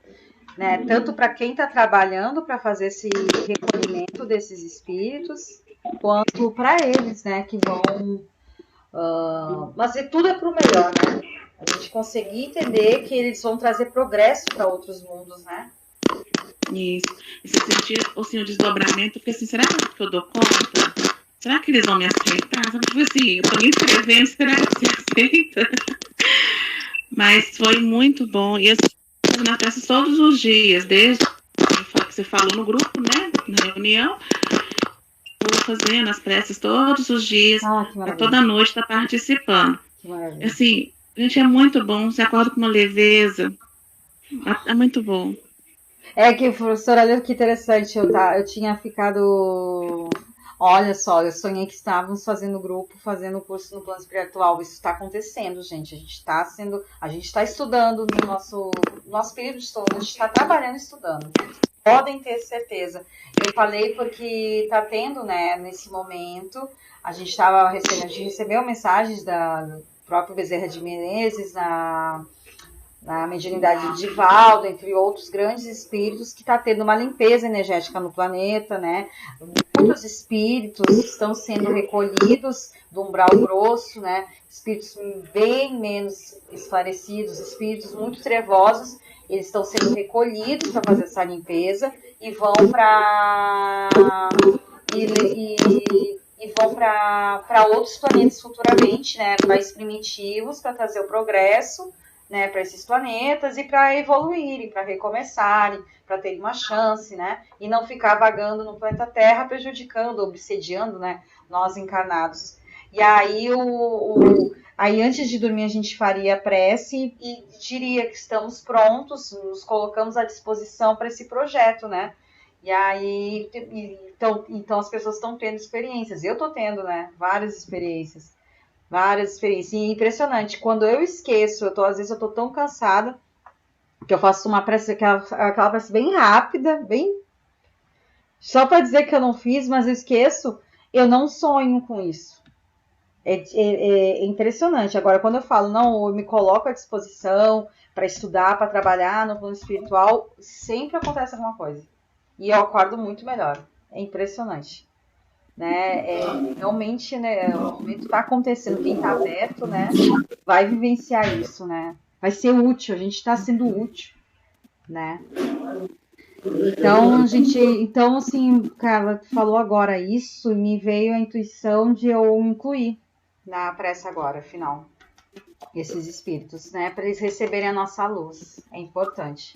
Né? Tanto para quem está trabalhando para fazer esse recolhimento desses espíritos, quanto para eles, né? Que vão... mas tudo é para o melhor, né? A gente conseguir entender que eles vão trazer progresso para outros mundos, né? Isso. E se sentir assim, o desdobramento, porque assim, será que eu dou conta? Será que eles vão me aceitar? Tipo assim, eu tô me inscrevendo, será que se aceita? Mas foi muito bom. E assim, na festa todos os dias, desde que você falou no grupo, né? Na reunião, vou fazendo as preces todos os dias, toda noite tá participando. Assim, gente, é muito bom, você acorda com uma leveza. É muito bom. É que, professora, olha que interessante, eu tinha ficado... Olha só, eu sonhei que estávamos fazendo grupo, fazendo curso no plano espiritual. Isso está acontecendo, gente. A gente está estudando no nosso período de estudo, a gente está trabalhando e estudando. Podem ter certeza. Eu falei porque está tendo, né, nesse momento, a gente recebeu mensagens do próprio Bezerra de Menezes na mediunidade de Divaldo, entre outros grandes espíritos, que está tendo uma limpeza energética no planeta, né? Muitos espíritos estão sendo recolhidos do umbral grosso, né? Espíritos bem menos esclarecidos, espíritos muito trevosos, eles estão sendo recolhidos para fazer essa limpeza e vão para vão para outros planetas futuramente, né? Mais primitivos, para trazer o progresso, né, para esses planetas e para evoluírem, para recomeçarem, para terem uma chance, né, e não ficar vagando no planeta Terra, prejudicando, obsediando, né, nós encarnados. E aí, aí antes de dormir a gente faria a prece e diria que estamos prontos, nos colocamos à disposição para esse projeto, né. E aí, então as pessoas estão tendo experiências, eu estou tendo, né, várias experiências. E impressionante, quando eu esqueço, às vezes eu tô tão cansada que eu faço uma prece, aquela prece bem rápida, bem só para dizer que eu não fiz, mas eu esqueço, eu não sonho com isso. É impressionante. Agora, quando eu falo, não, eu me coloco à disposição para estudar, para trabalhar no plano espiritual, sempre acontece alguma coisa. E eu acordo muito melhor. É impressionante. Né, realmente, né, o momento está acontecendo, quem está aberto, né, vai vivenciar isso, né, vai ser útil, a gente está sendo útil, né. Então, assim, cara, falou agora isso, me veio a intuição de eu incluir na prece agora, final, esses espíritos, né, para eles receberem a nossa luz, é importante.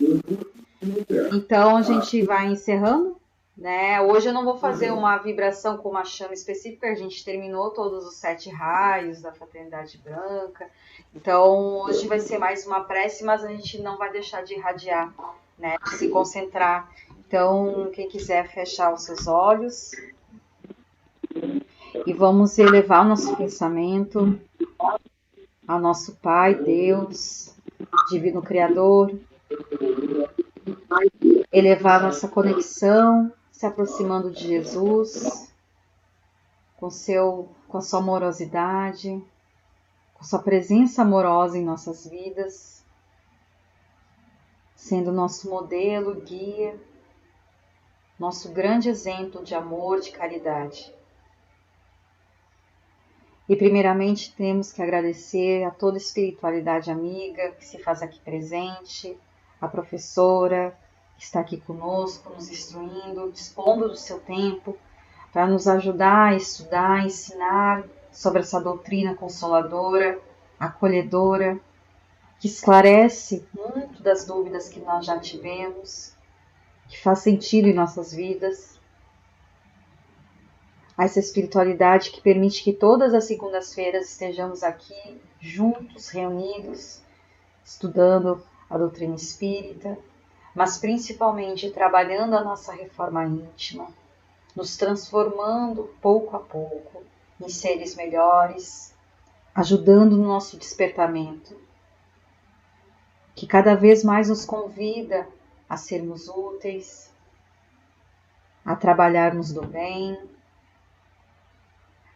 Então, a gente vai encerrando. Né? Hoje eu não vou fazer uma vibração com uma chama específica, a gente terminou todos os 7 raios da Fraternidade Branca, então hoje vai ser mais uma prece, mas a gente não vai deixar de irradiar, né? De se concentrar. Então, quem quiser fechar os seus olhos e vamos elevar o nosso pensamento ao nosso Pai, Deus, Divino Criador, elevar nossa conexão, se aproximando de Jesus, com a sua amorosidade, com sua presença amorosa em nossas vidas, sendo nosso modelo, guia, nosso grande exemplo de amor, de caridade. E primeiramente temos que agradecer a toda a espiritualidade amiga que se faz aqui presente, a professora, que está aqui conosco, nos instruindo, dispondo do seu tempo para nos ajudar a estudar, ensinar sobre essa doutrina consoladora, acolhedora, que esclarece muito das dúvidas que nós já tivemos, que faz sentido em nossas vidas. Essa espiritualidade que permite que todas as segundas-feiras estejamos aqui juntos, reunidos, estudando a doutrina espírita, mas principalmente trabalhando a nossa reforma íntima, nos transformando pouco a pouco em seres melhores, ajudando no nosso despertamento, que cada vez mais nos convida a sermos úteis, a trabalharmos do bem,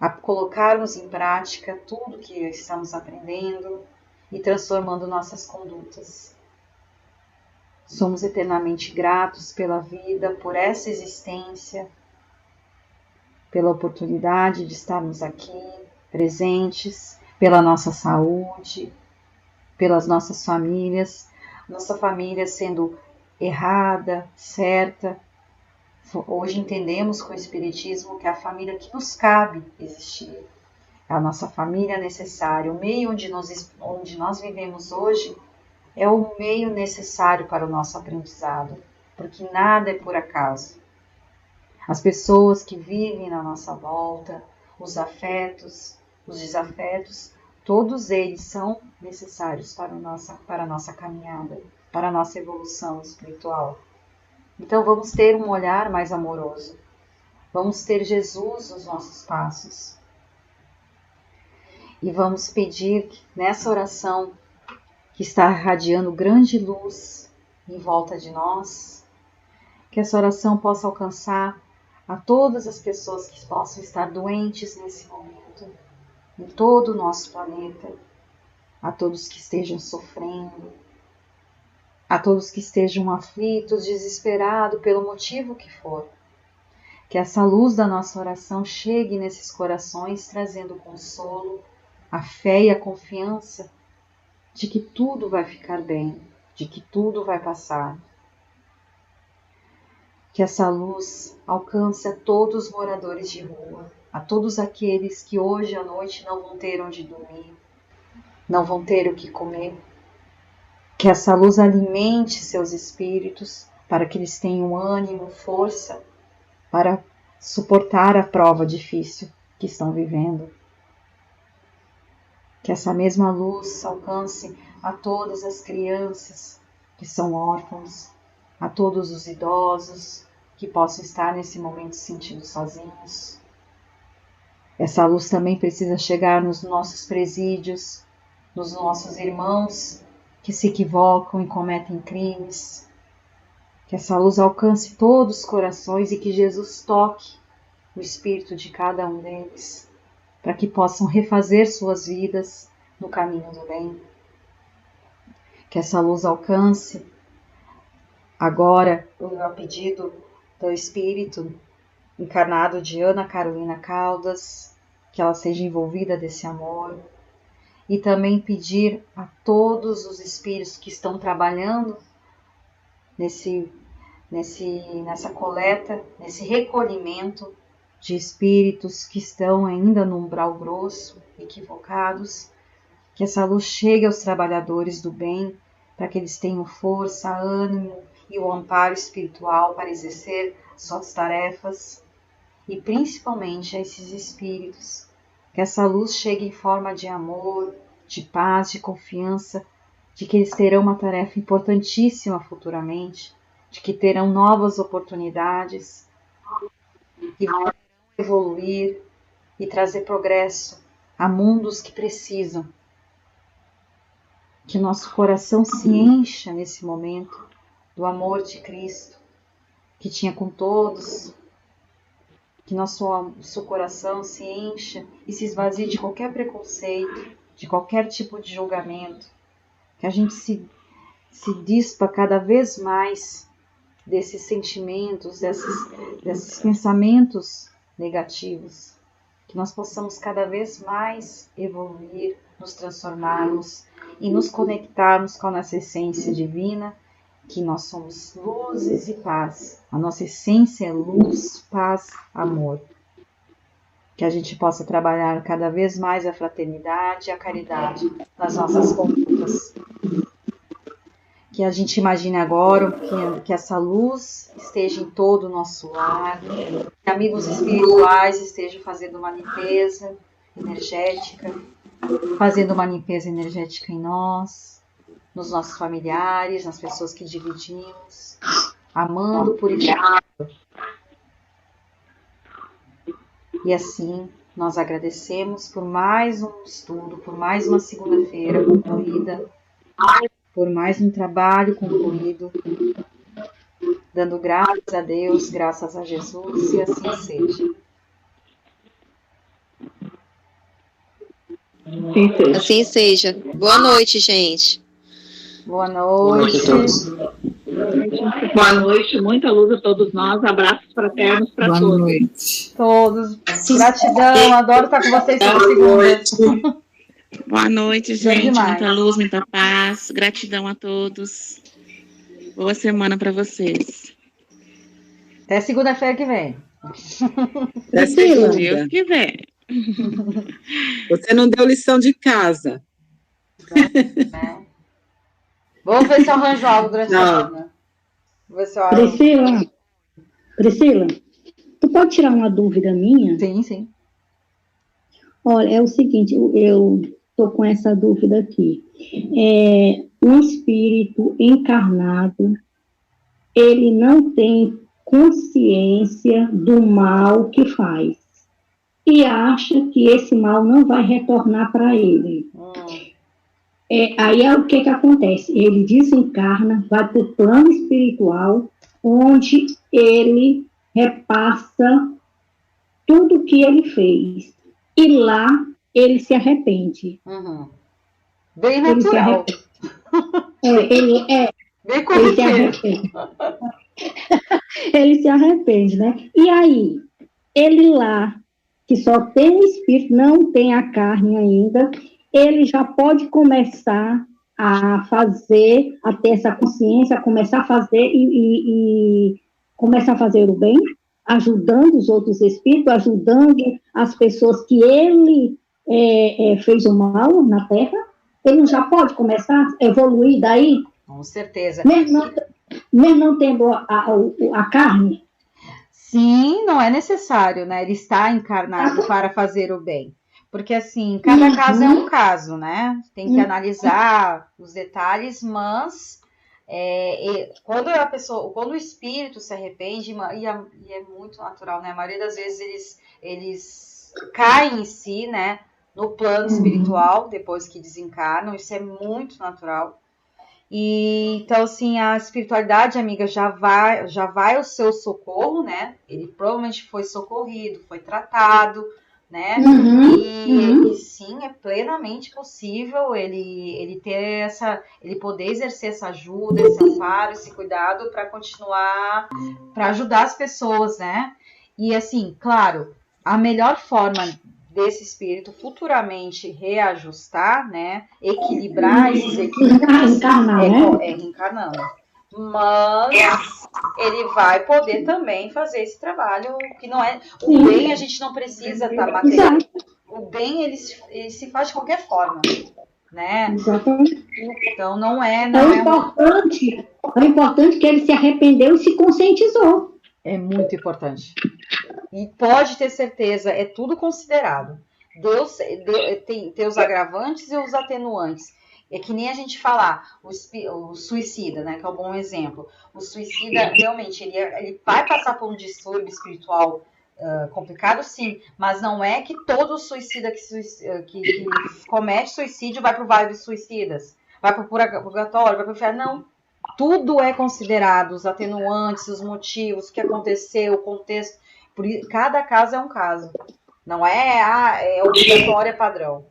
a colocarmos em prática tudo que estamos aprendendo e transformando nossas condutas. Somos eternamente gratos pela vida, por essa existência, pela oportunidade de estarmos aqui, presentes, pela nossa saúde, pelas nossas famílias, nossa família sendo errada, certa. Hoje entendemos com o Espiritismo que é a família que nos cabe existir. É a nossa família necessária, o meio onde nós vivemos hoje é o meio necessário para o nosso aprendizado, porque nada é por acaso. As pessoas que vivem na nossa volta, os afetos, os desafetos, todos eles são necessários para a nossa caminhada, para a nossa evolução espiritual. Então vamos ter um olhar mais amoroso, vamos ter Jesus nos nossos passos. E vamos pedir nessa oração que está irradiando grande luz em volta de nós, que essa oração possa alcançar a todas as pessoas que possam estar doentes nesse momento, em todo o nosso planeta, a todos que estejam sofrendo, a todos que estejam aflitos, desesperados, pelo motivo que for. Que essa luz da nossa oração chegue nesses corações, trazendo consolo, a fé e a confiança de que tudo vai ficar bem, de que tudo vai passar. Que essa luz alcance a todos os moradores de rua, a todos aqueles que hoje à noite não vão ter onde dormir, não vão ter o que comer. Que essa luz alimente seus espíritos para que eles tenham ânimo, força para suportar a prova difícil que estão vivendo. Que essa mesma luz alcance a todas as crianças que são órfãos, a todos os idosos que possam estar nesse momento se sentindo sozinhos. Essa luz também precisa chegar nos nossos presídios, nos nossos irmãos que se equivocam e cometem crimes. Que essa luz alcance todos os corações e que Jesus toque o espírito de cada um deles, para que possam refazer suas vidas no caminho do bem. Que essa luz alcance agora, a pedido do Espírito encarnado de Ana Carolina Caldas, que ela seja envolvida desse amor. E também pedir a todos os espíritos que estão trabalhando nessa coleta, nesse recolhimento de espíritos que estão ainda no umbral grosso, equivocados, que essa luz chegue aos trabalhadores do bem, para que eles tenham força, ânimo e o amparo espiritual para exercer suas tarefas, e principalmente a esses espíritos, que essa luz chegue em forma de amor, de paz, de confiança, de que eles terão uma tarefa importantíssima futuramente, de que terão novas oportunidades, que vão evoluir e trazer progresso a mundos que precisam. Que nosso coração se encha nesse momento do amor de Cristo, que tinha com todos. Que nosso coração se encha e se esvazie de qualquer preconceito, de qualquer tipo de julgamento. Que a gente se dispa cada vez mais desses sentimentos, desses pensamentos negativos. Que nós possamos cada vez mais evoluir, nos transformarmos e nos conectarmos com a nossa essência divina, que nós somos luzes e paz. A nossa essência é luz, paz, amor. Que a gente possa trabalhar cada vez mais a fraternidade e a caridade nas nossas condutas. Que a gente imagine agora que essa luz esteja em todo o nosso lar, que amigos espirituais estejam fazendo uma limpeza energética, em nós, nos nossos familiares, nas pessoas que dividimos, amando, purificando. E assim, nós agradecemos por mais um estudo, por mais uma segunda-feira concluída, por mais um trabalho concluído, dando graças a Deus, graças a Jesus, e assim seja. Assim seja. Boa noite, gente. Boa noite. Boa noite, muita luz a todos nós, abraços fraternos para todos. Boa noite. Todos. Gratidão, adoro estar com vocês toda segunda. Boa noite, gente. Muita luz, muita paz. Gratidão a todos. Boa semana para vocês. Até segunda-feira que vem. Até segunda. Deus que vem. Você não deu lição de casa. Vamos ver se eu arranjo algo durante a semana. Priscila, tu pode tirar uma dúvida minha? Sim. Olha, é o seguinte, eu estou com essa dúvida aqui. Um espírito encarnado, ele não tem consciência do mal que faz e acha que esse mal não vai retornar para ele. Aí o que acontece? Ele desencarna, vai para o plano espiritual, onde ele repassa tudo o que ele fez. E lá ele se arrepende. Bem natural. Bem Ele se corriqueiro. arrepende. Ele se arrepende, né? E aí, ele lá, que só tem o espírito, não tem a carne ainda, ele já pode começar a fazer, a ter essa consciência, a começar a fazer e começar a fazer o bem, ajudando os outros espíritos, ajudando as pessoas que ele fez o mal na Terra. Ele já pode começar a evoluir daí, Com certeza. mesmo não tendo a carne. Sim, não é necessário, né? Ele está encarnado para fazer o bem. Porque, assim, cada caso é um caso, né? Tem que analisar os detalhes, mas quando o espírito se arrepende, e é muito natural, né? A maioria das vezes eles caem em si, né? No plano espiritual, depois que desencarnam, isso é muito natural. E então, assim, a espiritualidade, amiga, já vai ao seu socorro, né? Ele provavelmente foi socorrido, foi tratado, né? E sim, é plenamente possível ele ter ele poder exercer essa ajuda, esse amparo, esse cuidado para continuar, para ajudar as pessoas, né? E assim, claro, a melhor forma desse espírito futuramente reajustar, né, equilibrar esses equilíbrios, reencarnando. Mas ele vai poder também fazer esse trabalho, que não é... O bem a gente não precisa estar material. O bem, ele se faz de qualquer forma, né? Exatamente. Então, não é importante que ele se arrependeu e se conscientizou. É muito importante. E pode ter certeza, é tudo considerado. Deus tem os agravantes e os atenuantes. É que nem a gente falar, o suicida, né, que é um bom exemplo. O suicida, realmente, ele vai passar por um distúrbio espiritual complicado, sim, mas não é que todo suicida que comete suicídio vai pro vale dos suicidas, vai pro purgatório, vai pro inferno, não. Tudo é considerado, os atenuantes, os motivos, o que aconteceu, o contexto. Cada caso é um caso. Não é obrigatório, é padrão.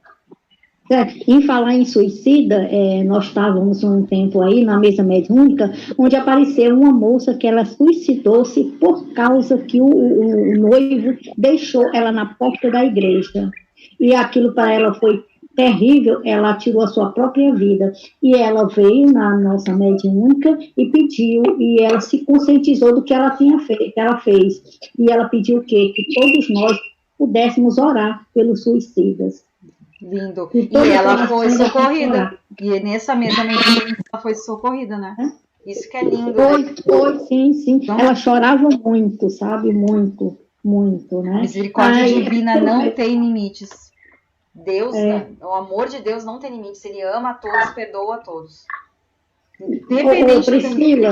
Em falar em suicida, nós estávamos um tempo aí na mesa mediúnica, onde apareceu uma moça que ela suicidou-se por causa que o noivo deixou ela na porta da igreja. E aquilo para ela foi terrível, ela tirou a sua própria vida. E ela veio na nossa mediúnica e pediu, e ela se conscientizou do que ela tinha feito, ela fez. E ela pediu o quê? Que todos nós pudéssemos orar pelos suicidas. Lindo. E ela foi socorrida. E nessa mesma mediúnica ela foi socorrida, né? Isso que é lindo. Foi, sim. Então, ela chorava muito, sabe? Muito, né? A misericórdia divina não tem limites. Deus, né? O amor de Deus não tem limites. Ele ama a todos, perdoa a todos. Priscila,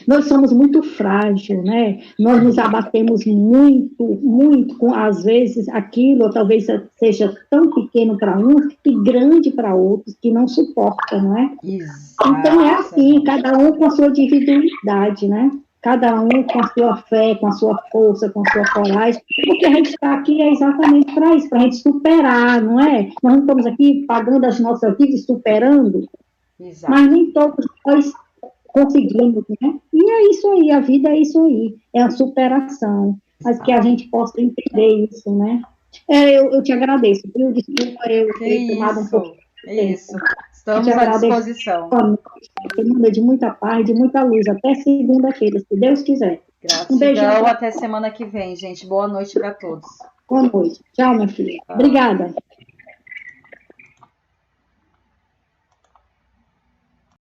nós somos muito frágeis, né? Nós nos abatemos muito com, às vezes, aquilo, ou talvez seja tão pequeno para uns e grande para outros, que não suporta, não é? Exato. Então é assim, cada um com a sua individualidade, né? Cada um com a sua fé, com a sua força, com a sua coragem, porque a gente está aqui exatamente para isso, para a gente superar, não é? Nós não estamos aqui pagando as nossas vidas, superando, exato, mas nem todos nós conseguimos, né? E é isso aí, a vida é isso aí, é a superação, mas que a gente possa entender isso, né? Eu te agradeço, viu? Desculpa eu ter tomado um pouco de tempo. Isso. Estamos à disposição. Semana de muita paz, de muita luz, até segunda-feira, se Deus quiser. Gratidão, beijão. Até semana que vem, gente. Boa noite para todos. Boa noite. Tchau, minha filha. Obrigada.